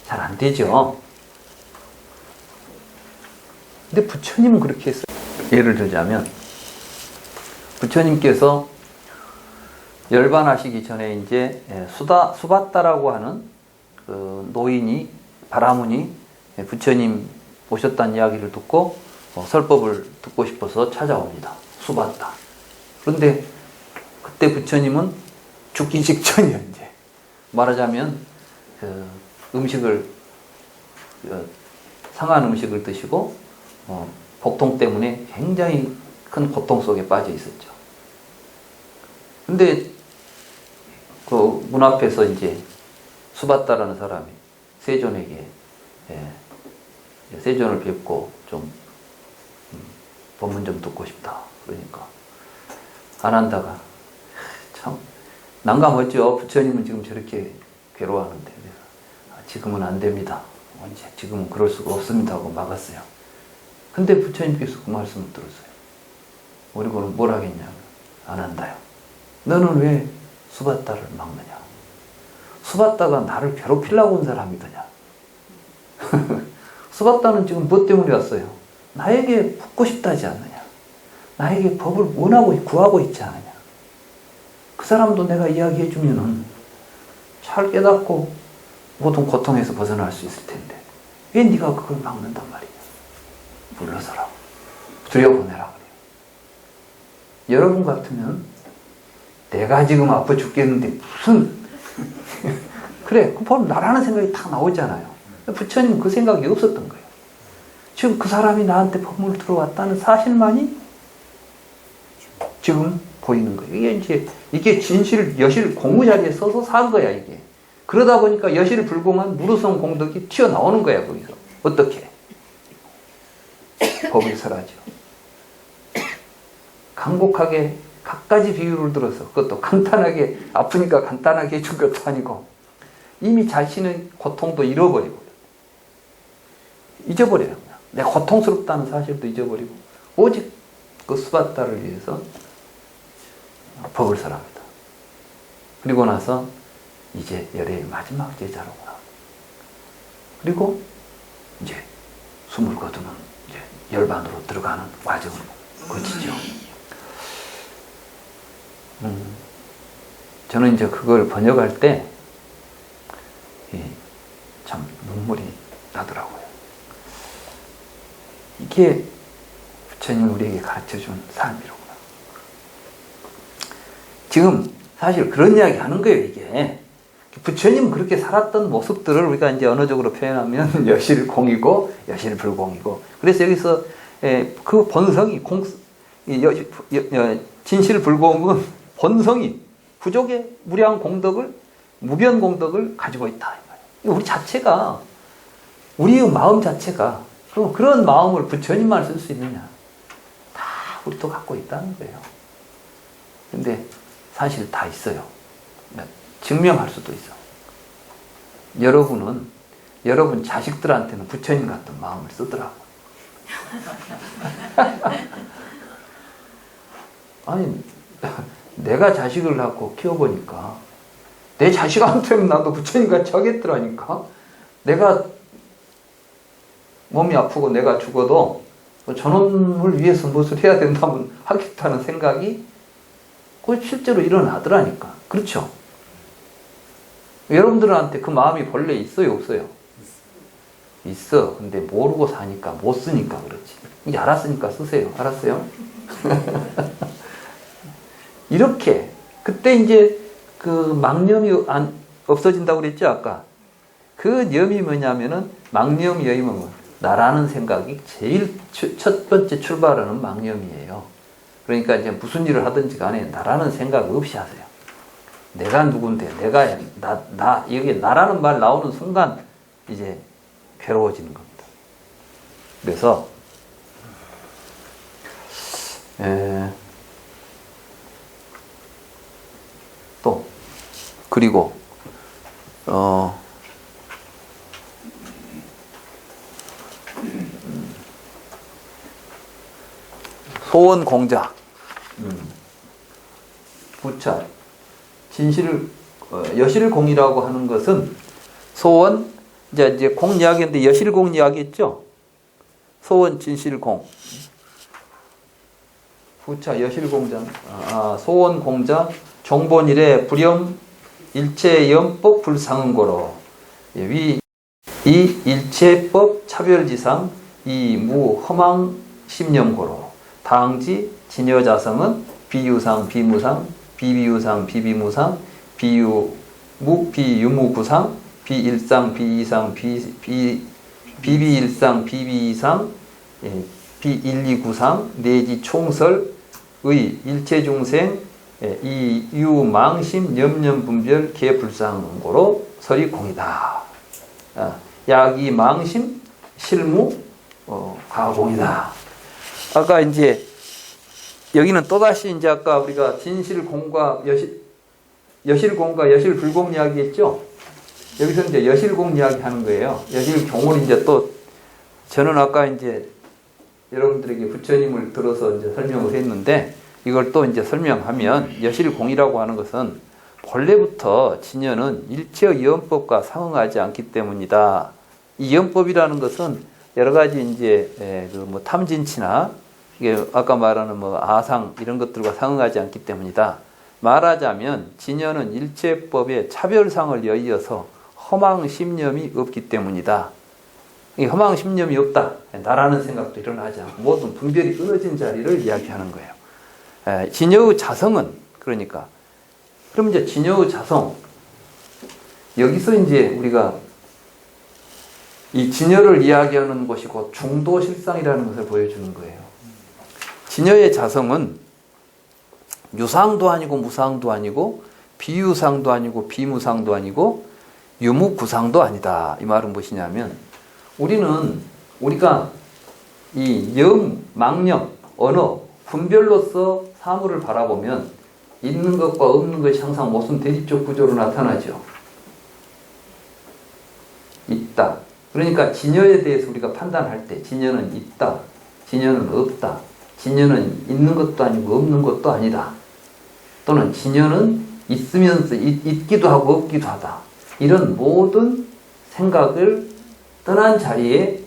잘 안 되죠. 근데 부처님은 그렇게 했어요. 예를 들자면 부처님께서 열반하시기 전에 이제 수바다라고 하는 그 노인이 바라문이 부처님 오셨다는 이야기를 듣고 설법을 듣고 싶어서 찾아옵니다. 수바다. 그런데 그때 부처님은 죽기 직전이에요. 이제 말하자면 그 음식을 상한 음식을 드시고 복통 때문에 굉장히 큰 고통 속에 빠져 있었죠. 근데 그 문 앞에서 이제 수바다라는 사람이 세존에게 세존을 뵙고 좀 법문 좀 듣고 싶다. 그러니까 안 한다가 참 난감했죠. 부처님은 지금 저렇게 괴로워하는데 지금은 안 됩니다. 언제 지금은 그럴 수가 없습니다 하고 막았어요. 근데 부처님께서 그 말씀을 들었어요. 그리고는 뭘 하겠냐면 안 한다요. 너는 왜 수바다를 막느냐? 수바다가 나를 괴롭히려고 온 사람이더냐? 수바다는 지금 무엇 때문에 왔어요? 나에게 붙고 싶다 하지 않느냐? 나에게 법을 원하고 구하고 있지 않느냐? 그 사람도 내가 이야기해 주면은 잘 깨닫고 모든 고통에서 벗어날 수 있을 텐데 왜 네가 그걸 막는단 말이냐? 물러서라. 들여보내라 그래요. 여러분 같으면 내가 지금 아파 죽겠는데 무슨 그래, 그 바로 나라는 생각이 딱 나오잖아요. 부처님은 그 생각이 없었던 거예요. 지금 그 사람이 나한테 법문을 들어왔다는 사실만이 지금 보이는 거예요. 이게 진실, 여실 공무 자리에 서서 산 거야, 이게. 그러다 보니까 여실 불공한 무르성 공덕이 튀어나오는 거야, 거기서. 어떻게? 법이 설하죠. 간곡하게 갖가지 비유를 들어서 그것도 간단하게 아프니까 간단하게 해준 것도 아니고 이미 자신의 고통도 잃어버리고 잊어버려요. 그냥. 내가 고통스럽다는 사실도 잊어버리고 오직 그 수바다를 위해서 법을 설합니다. 그리고 나서 이제 열애의 마지막 제자로구나. 그리고 이제 숨을 거두는 이제 열반으로 들어가는 과정을 거치죠. 저는 이제 그걸 번역할 때 참 눈물이 나더라고요. 이게 부처님이 우리에게 가르쳐준 삶이로구나. 지금 사실 그런 이야기 하는 거예요, 이게. 부처님은 그렇게 살았던 모습들을 우리가 이제 언어적으로 표현하면 여실공이고 여실불공이고. 그래서 여기서 그 본성이 진실불공은 본성이 부족의 무량 공덕을 무변 공덕을 가지고 있다. 우리 자체가 우리의 마음 자체가 그럼 그런 마음을 부처님만 쓸 수 있느냐? 다 우리도 갖고 있다는 거예요. 근데 사실 다 있어요. 증명할 수도 있어. 여러분은 여러분 자식들한테는 부처님 같은 마음을 쓰더라고. 아니 내가 자식을 낳고 키워보니까 내 자식한테는 나도 부처님같이 하겠더라니까. 내가 몸이 아프고 내가 죽어도 저놈을 위해서 무엇을 해야 된다면 하겠다는 생각이 그 실제로 일어나더라니까. 그렇죠? 여러분들한테 그 마음이 본래 있어요, 없어요? 있어. 근데 모르고 사니까 못 쓰니까 그렇지. 이제 알았으니까 쓰세요. 알았어요? 이렇게 그때 이제 그 망념이 없어진다고 그랬죠, 아까. 그 염이 뭐냐면은 망념 여임은 나라는 생각이 제일 첫 번째 출발하는 망념이에요. 그러니까 이제 무슨 일을 하든지 간에 나라는 생각 없이 하세요. 내가 누군데, 내가 여기 나라는 말 나오는 순간 이제 괴로워지는 겁니다. 그래서 또 그리고 소원공자, 부차, 여실공이라고 하는 것은 소원, 이제 공이야기인데 여실공 이야기했죠? 소원, 진실공. 부차, 여실공자, 소원공자, 종본일에 불염, 일체염법 불상응고로. 위, 이 일체법 차별지상, 이 무 허망 심념고로. 당지 진여자성은 비유상, 비무상, 비비유상, 비비무상, 비유무구상, 비일상, 비이상, 비비일상, 비비이상, 비일리구상, 내지 총설의 일체중생, 이유망심, 염념분별, 개불상고로 설이 공이다. 약이 망심, 실무, 가공이다. 아까 이제 여기는 또다시 이제 아까 우리가 진실공과 여실공과 여실불공 이야기했죠? 여기서 이제 여실공 이야기 하는 거예요. 여실공을 이제 또 저는 아까 이제 여러분들에게 부처님을 들어서 이제 설명을 했는데 이걸 또 이제 설명하면 여실공이라고 하는 것은 본래부터 진여는 일체의 이언법과 상응하지 않기 때문이다. 이 이언법이라는 것은 여러 가지 이제 그 뭐 탐진치나 이게 아까 말하는 뭐 아상 이런 것들과 상응하지 않기 때문이다. 말하자면 진여는 일체법의 차별상을 여의어서 허망심념이 없기 때문이다. 이 허망심념이 없다. 나라는 생각도 일어나지 않고 모든 분별이 끊어진 자리를 이야기하는 거예요. 진여의 자성은 그러니까 그럼 이제 진여의 자성 여기서 이제 우리가 이 진여를 이야기하는 것이 곧 중도실상이라는 것을 보여주는 거예요. 진여의 자성은 유상도 아니고 무상도 아니고 비유상도 아니고 비무상도 아니고 유무구상도 아니다. 이 말은 무엇이냐면 우리가 이 영, 망념, 언어, 분별로서 사물을 바라보면 있는 것과 없는 것이 항상 무슨 대립적 구조로 나타나죠. 있다. 그러니까 진여에 대해서 우리가 판단할 때 진여는 있다. 진여는 없다. 진여는 있는 것도 아니고 없는 것도 아니다. 또는 진여는 있으면서 있기도 하고 없기도 하다. 이런 모든 생각을 떠난 자리에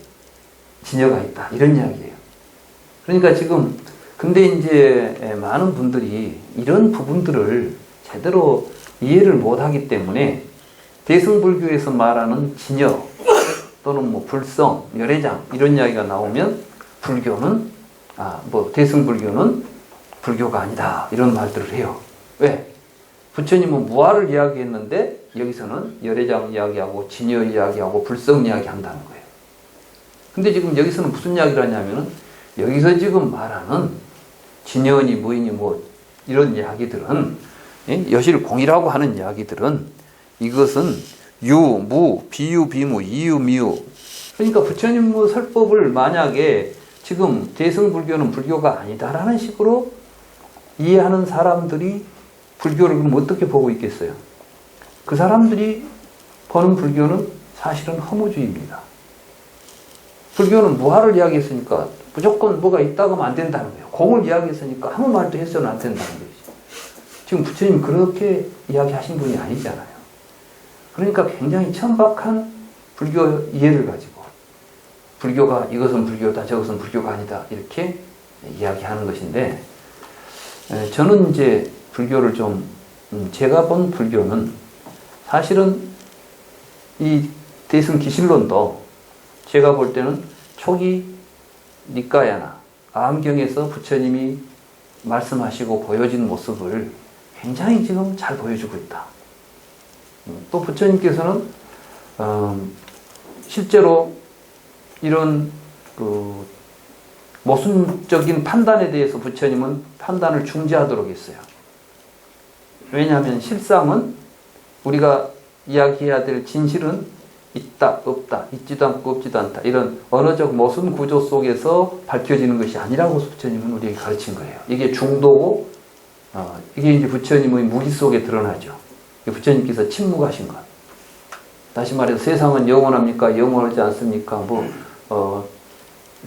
진여가 있다. 이런 이야기예요. 그러니까 지금 근데 이제 많은 분들이 이런 부분들을 제대로 이해를 못하기 때문에 대승불교에서 말하는 진여 또는 뭐 불성, 열애장 이런 이야기가 나오면 불교는 대승불교는 불교가 아니다 이런 말들을 해요. 왜? 부처님은 무아를 이야기했는데 여기서는 열애장 이야기하고 진여 이야기하고 불성 이야기한다는 거예요. 근데 지금 여기서는 무슨 이야기를 하냐면은 여기서 지금 말하는 진여니 무이니 뭐 이런 이야기들은 여실공이라고 하는 이야기들은 이것은 유, 무, 비유, 비무, 이유, 미유 그러니까 부처님 뭐 설법을 만약에 지금 대승불교는 불교가 아니다라는 식으로 이해하는 사람들이 불교를 그럼 어떻게 보고 있겠어요? 그 사람들이 보는 불교는 사실은 허무주의입니다. 불교는 무아를 이야기했으니까 무조건 뭐가 있다고 하면 안 된다는 거예요. 공을 이야기했으니까 아무 말도 해서는 안 된다는 거죠. 지금 부처님 그렇게 이야기하신 분이 아니잖아요. 그러니까 굉장히 천박한 불교 이해를 가지고 불교가 이것은 불교다 저것은 불교가 아니다 이렇게 이야기하는 것인데 저는 이제 불교를 좀 제가 본 불교는 사실은 이 대승기실론도 제가 볼 때는 초기 니까야나 암경에서 부처님이 말씀하시고 보여진 모습을 굉장히 지금 잘 보여주고 있다. 또 부처님께서는 실제로 이런 그 모순적인 판단에 대해서 부처님은 판단을 중지하도록 했어요. 왜냐하면 실상은 우리가 이야기해야 될 진실은 있다, 없다, 있지도 않고 없지도 않다. 이런 언어적 모순 구조 속에서 밝혀지는 것이 아니라고 부처님은 우리에게 가르친 거예요. 이게 중도고, 이게 이제 부처님의 무기 속에 드러나죠. 부처님께서 침묵하신 것. 다시 말해서 세상은 영원합니까? 영원하지 않습니까?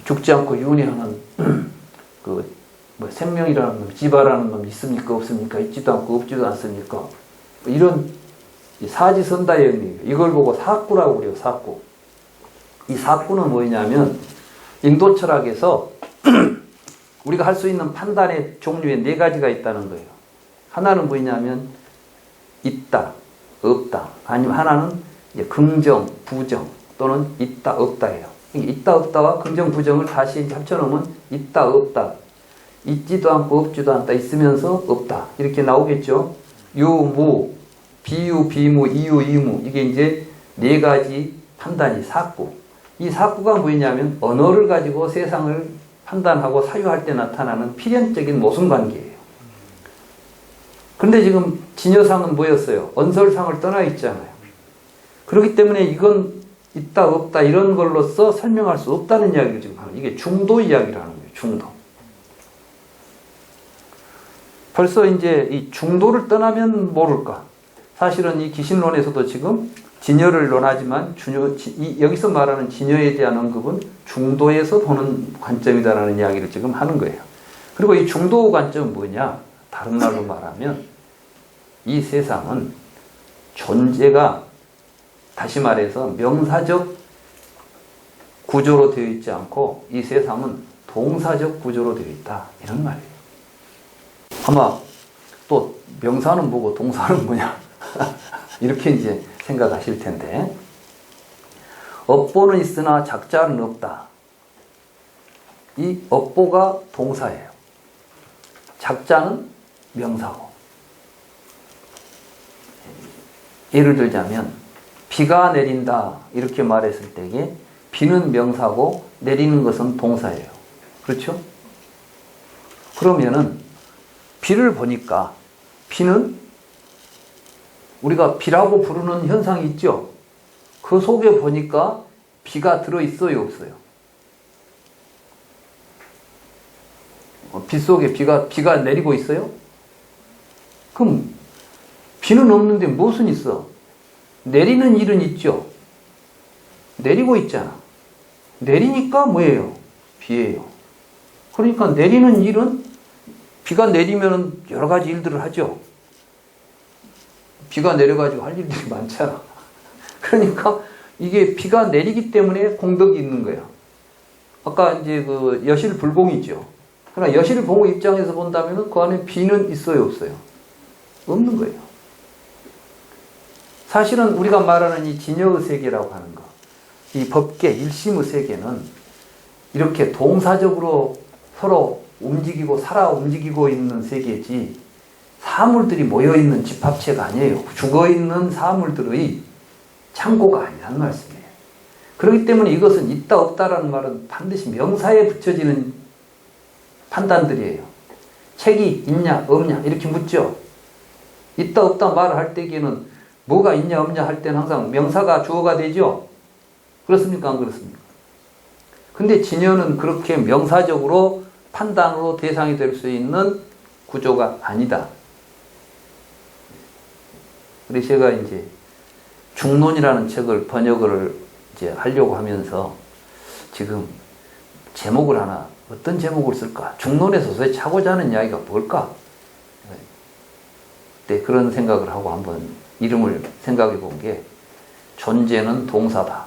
죽지 않고 윤회하는 그 뭐 생명이라는 놈, 지바라는 놈 있습니까? 없습니까? 있지도 않고 없지도 않습니까? 뭐 이런 사지선다의 의미, 이걸 보고 사구라고 그래요. 사구. 이 사구는 뭐냐면 인도 철학에서 우리가 할 수 있는 판단의 종류에 4가지가 있다는 거예요. 하나는 뭐냐면 있다, 없다. 아니면 하나는 이제 긍정, 부정 또는 있다, 없다예요. 있다, 없다와 긍정, 부정을 다시 합쳐놓으면 있다, 없다. 있지도 않고 없지도 않다. 있으면서 없다. 이렇게 나오겠죠. 유, 무, 비유, 비무, 이유, 이무. 이게 이제 4가지 판단이 사구. 이 사구가 뭐냐면 언어를 가지고 세상을 판단하고 사유할 때 나타나는 필연적인 모순관계예요. 그런데 지금 진여상은 뭐였어요? 언설상을 떠나 있잖아요. 그렇기 때문에 이건 있다 없다 이런 걸로써 설명할 수 없다는 이야기를 지금 하는 거예요. 이게 중도 이야기라는 거예요. 중도. 벌써 이제 이 중도를 떠나면 모를까? 사실은 이 기신론에서도 지금 진여를 논하지만 여기서 말하는 진여에 대한 언급은 중도에서 보는 관점이다라는 이야기를 지금 하는 거예요. 그리고 이 중도 관점은 뭐냐? 다른 말로 말하면 이 세상은 존재가 다시 말해서 명사적 구조로 되어 있지 않고 이 세상은 동사적 구조로 되어 있다. 이런 말이에요. 아마 또 명사는 뭐고 동사는 뭐냐? 이렇게 이제 생각하실 텐데 업보는 있으나 작자는 없다. 이 업보가 동사예요. 작자는 명사고. 예를 들자면 비가 내린다 이렇게 말했을 때에 비는 명사고 내리는 것은 동사예요. 그렇죠? 그러면은 비를 보니까 비는 우리가 비라고 부르는 현상이 있죠. 그 속에 보니까 비가 들어있어요, 없어요? 비 속에 비가 내리고 있어요? 그럼 비는 없는데 무엇은 있어? 내리는 일은 있죠. 내리고 있잖아. 내리니까 뭐예요? 비예요. 그러니까 내리는 일은 비가 내리면 여러 가지 일들을 하죠. 비가 내려가지고 할 일들이 많잖아. 그러니까 이게 비가 내리기 때문에 공덕이 있는 거야. 아까 이제 그 여실불봉이죠. 그러나 여실봉 입장에서 본다면 그 안에 비는 있어요, 없어요? 없는 거예요. 사실은 우리가 말하는 이 진여의 세계라고 하는 거, 이 법계, 일심의 세계는 이렇게 동사적으로 서로 움직이고 살아 움직이고 있는 세계지 사물들이 모여있는 집합체가 아니에요. 죽어있는 사물들의 창고가 아니란 말씀이에요. 그렇기 때문에 이것은 있다 없다라는 말은 반드시 명사에 붙여지는 판단들이에요. 책이 있냐 없냐 이렇게 묻죠. 있다 없다 말을 할 때에는 뭐가 있냐 없냐 할 때는 항상 명사가 주어가 되죠. 그렇습니까? 안 그렇습니까? 근데 진여는 그렇게 명사적으로 판단으로 대상이 될 수 있는 구조가 아니다. 그래서 제가 이제 중론이라는 책을 번역을 이제 하려고 하면서 지금 제목을 하나 어떤 제목을 쓸까? 중론에서 도대체 하고자 하는 이야기가 뭘까? 그때 그런 생각을 하고 한번 이름을 생각해 본 게 존재는 동사다.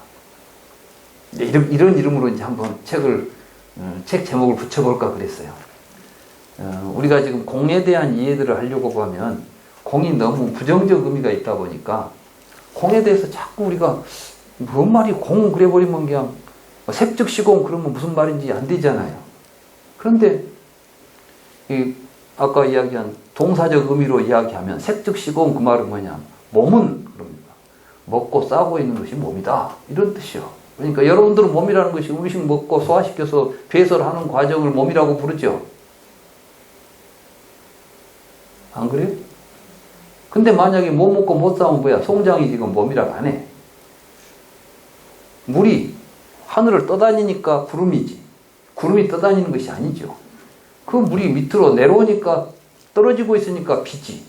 이런 이름으로 이제 한번 책 제목을 붙여볼까 그랬어요. 우리가 지금 공에 대한 이해들을 하려고 하면 공이 너무 부정적 의미가 있다 보니까 공에 대해서 자꾸 우리가 뭔 말이 공 그래버리면 그냥 색즉시공 그러면 무슨 말인지 안 되잖아요. 그런데 아까 이야기한 동사적 의미로 이야기하면 색즉시공 그 말은 뭐냐? 몸은 그럽니다. 먹고 싸고 있는 것이 몸이다. 이런 뜻이요. 그러니까 여러분들은 몸이라는 것이 음식 먹고 소화시켜서 배설하는 과정을 몸이라고 부르죠. 안 그래요? 근데 만약에 못 먹고 못 싸면 뭐야? 송장이 지금 몸이라고 안 해. 물이 하늘을 떠다니니까 구름이지. 구름이 떠다니는 것이 아니죠. 그 물이 밑으로 내려오니까 떨어지고 있으니까 비지.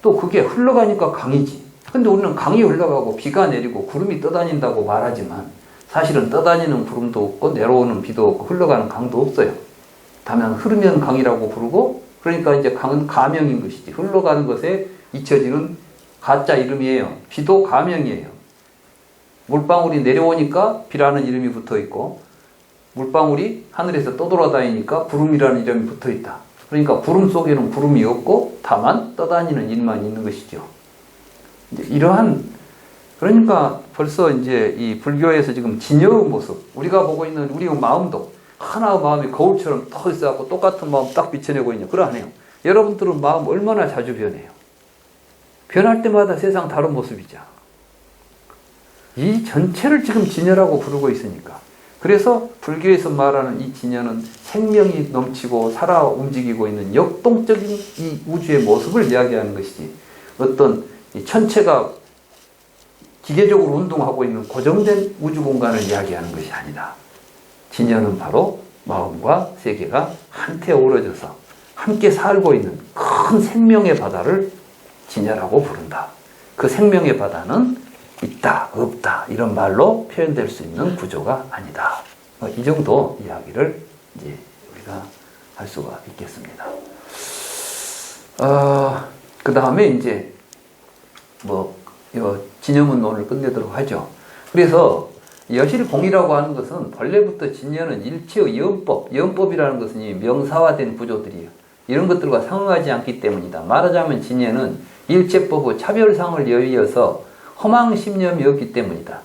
또 그게 흘러가니까 강이지. 근데 우리는 강이 흘러가고 비가 내리고 구름이 떠다닌다고 말하지만 사실은 떠다니는 구름도 없고 내려오는 비도 없고 흘러가는 강도 없어요. 다만 흐르면 강이라고 부르고, 그러니까 이제 강은 가명인 것이지. 흘러가는 것에 잊혀지는 가짜 이름이에요. 비도 가명이에요. 물방울이 내려오니까 비라는 이름이 붙어 있고, 물방울이 하늘에서 떠돌아다니니까 구름이라는 이름이 붙어 있다. 그러니까 구름 속에는 구름이 없고 다만 떠다니는 일만 있는 것이죠. 이제 이러한, 그러니까 벌써 이제 이 불교에서 지금 진여의 모습, 우리가 보고 있는 우리의 마음도 하나의 마음이 거울처럼 더 있어갖고 똑같은 마음 딱 비춰내고 있냐, 그러하네요. 여러분들은 마음 얼마나 자주 변해요. 변할 때마다 세상 다른 모습이죠. 이 전체를 지금 진여라고 부르고 있으니까. 그래서 불교에서 말하는 이 진여는 생명이 넘치고 살아 움직이고 있는 역동적인 이 우주의 모습을 이야기하는 것이지, 어떤 이 천체가 기계적으로 운동하고 있는 고정된 우주 공간을 이야기하는 것이 아니다. 진여는 바로 마음과 세계가 한테 어우러져서 함께 살고 있는 큰 생명의 바다를 진여라고 부른다. 그 생명의 바다는 있다, 없다, 이런 말로 표현될 수 있는 구조가 아니다. 이 정도 이야기를 이제 우리가 할 수가 있겠습니다. 그 다음에 이제 진여문 오늘 끝내도록 하죠. 그래서 여실공이라고 하는 것은 본래부터 진여는 일체의 영법, 영법이라는 것은 이 명사화된 구조들이에요. 이런 것들과 상응하지 않기 때문이다. 말하자면 진여는 일체법의 차별상을 여의어서 허망심념이 없기 때문이다.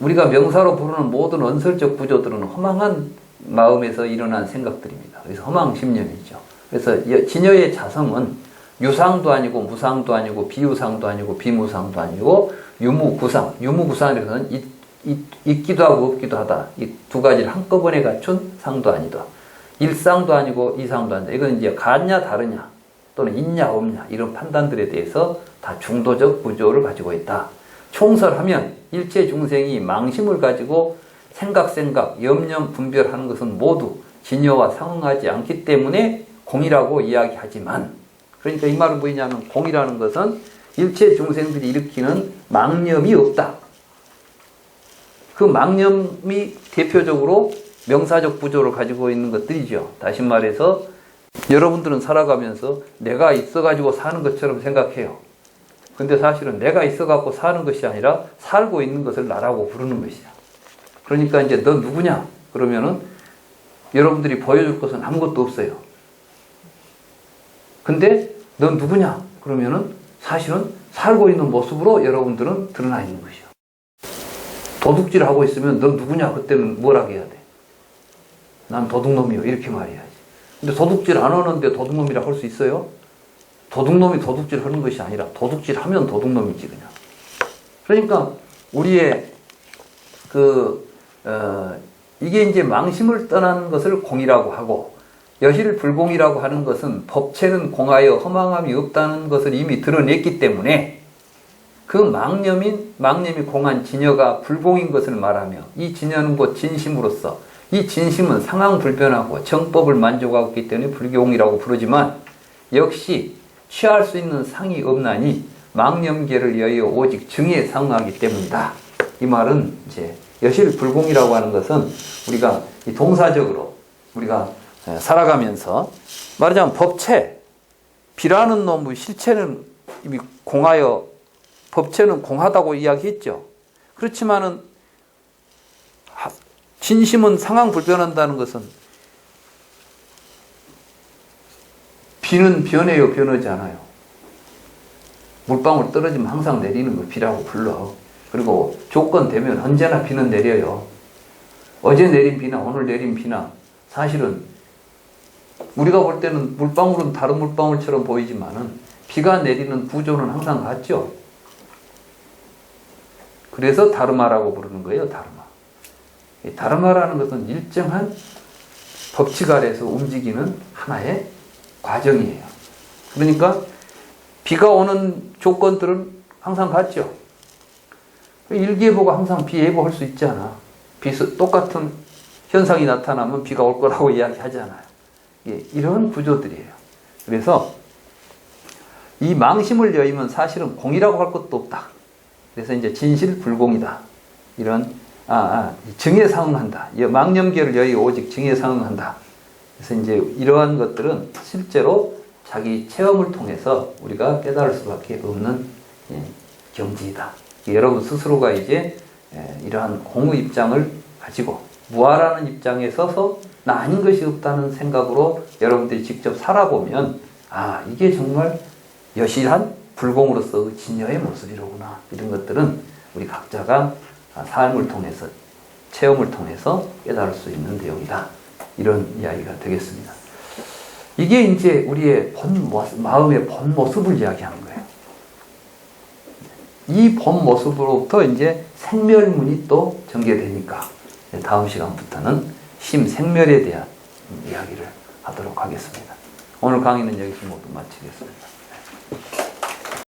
우리가 명사로 부르는 모든 언설적 구조들은 허망한 마음에서 일어난 생각들입니다. 그래서 허망심념이죠. 그래서 진여의 자성은 유상도 아니고 무상도 아니고 비유상도 아니고 비무상도 아니고 유무구상. 유무구상이라는 있기도 하고 없기도 하다. 이 두 가지를 한꺼번에 갖춘 상도 아니다. 일상도 아니고 이상도 아니다. 이건 이제 같냐 다르냐 또는 있냐 없냐 이런 판단들에 대해서 다 중도적 구조를 가지고 있다. 총설하면 일체 중생이 망심을 가지고 생각, 염려, 분별하는 것은 모두 진여와 상응하지 않기 때문에 공이라고 이야기하지만, 그러니까 이 말은 뭐냐면 공이라는 것은 일체 중생들이 일으키는 망념이 없다. 그 망념이 대표적으로 명사적 구조를 가지고 있는 것들이죠. 다시 말해서 여러분들은 살아가면서 내가 있어가지고 사는 것처럼 생각해요. 근데 사실은 내가 있어갖고 사는 것이 아니라 살고 있는 것을 나라고 부르는 것이야. 그러니까 이제 너 누구냐? 그러면은 여러분들이 보여줄 것은 아무것도 없어요. 근데 넌 누구냐? 그러면은 사실은 살고 있는 모습으로 여러분들은 드러나 있는 것이요. 도둑질 하고 있으면 넌 누구냐? 그때는 뭐라고 해야 돼? 난 도둑놈이요. 이렇게 말해야지. 근데 도둑질 안 하는데 도둑놈이라고 할 수 있어요? 도둑놈이 도둑질 하는 것이 아니라 도둑질 하면 도둑놈이지 그냥. 그러니까 우리의 이게 이제 망심을 떠나는 것을 공이라고 하고, 여실불공이라고 하는 것은 법체는 공하여 허망함이 없다는 것을 이미 드러냈기 때문에 그 망념이 공한 진여가 불공인 것을 말하며, 이 진여는 곧 진심으로서, 이 진심은 상황불변하고 정법을 만족하고 있기 때문에 불공이라고 부르지만, 역시 취할 수 있는 상이 없나니 망념계를 여의어 오직 증에 상응하기 때문이다. 이 말은 이제 여실불공이라고 하는 것은 우리가 이 동사적으로 우리가 살아가면서 말하자면 법체, 비라는 놈의 실체는 이미 공하여, 법체는 공하다고 이야기했죠. 그렇지만은 진심은 상황불변한다는 것은 비는 변해요, 변하지 않아요. 물방울 떨어지면 항상 내리는 걸 비라고 불러. 그리고 조건 되면 언제나 비는 내려요. 어제 내린 비나 오늘 내린 비나 사실은 우리가 볼 때는 물방울은 다른 물방울처럼 보이지만은 비가 내리는 구조는 항상 같죠. 그래서 다르마라고 부르는 거예요, 다르마. 이 다르마라는 것은 일정한 법칙 아래에서 움직이는 하나의 과정이에요. 그러니까 비가 오는 조건들은 항상 같죠. 일기예보가 항상 비 예보할 수 있잖아. 똑같은 현상이 나타나면 비가 올 거라고 이야기하잖아요. 이런 구조들이에요. 그래서 이 망심을 여의면 사실은 공이라고 할 것도 없다. 그래서 이제 진실불공이다. 이런 증에 상응한다. 망념계를 여의 오직 증에 상응한다. 그래서 이제 이러한 것들은 실제로 자기 체험을 통해서 우리가 깨달을 수밖에 없는 경지이다. 여러분 스스로가 이제 이러한 공의 입장을 가지고 무아라는 입장에 서서 나 아닌 것이 없다는 생각으로 여러분들이 직접 살아보면 아 이게 정말 여실한 불공으로서 진여의 모습이로구나. 이런 것들은 우리 각자가 삶을 통해서 체험을 통해서 깨달을 수 있는 내용이다. 이런 이야기가 되겠습니다. 이게 이제 우리의 마음의 본 모습을 이야기하는 거예요. 이 본 모습으로부터 이제 생멸문이 또 전개되니까 다음 시간부터는 심생멸에 대한 이야기를 하도록 하겠습니다. 오늘 강의는 여기서 모두 마치겠습니다.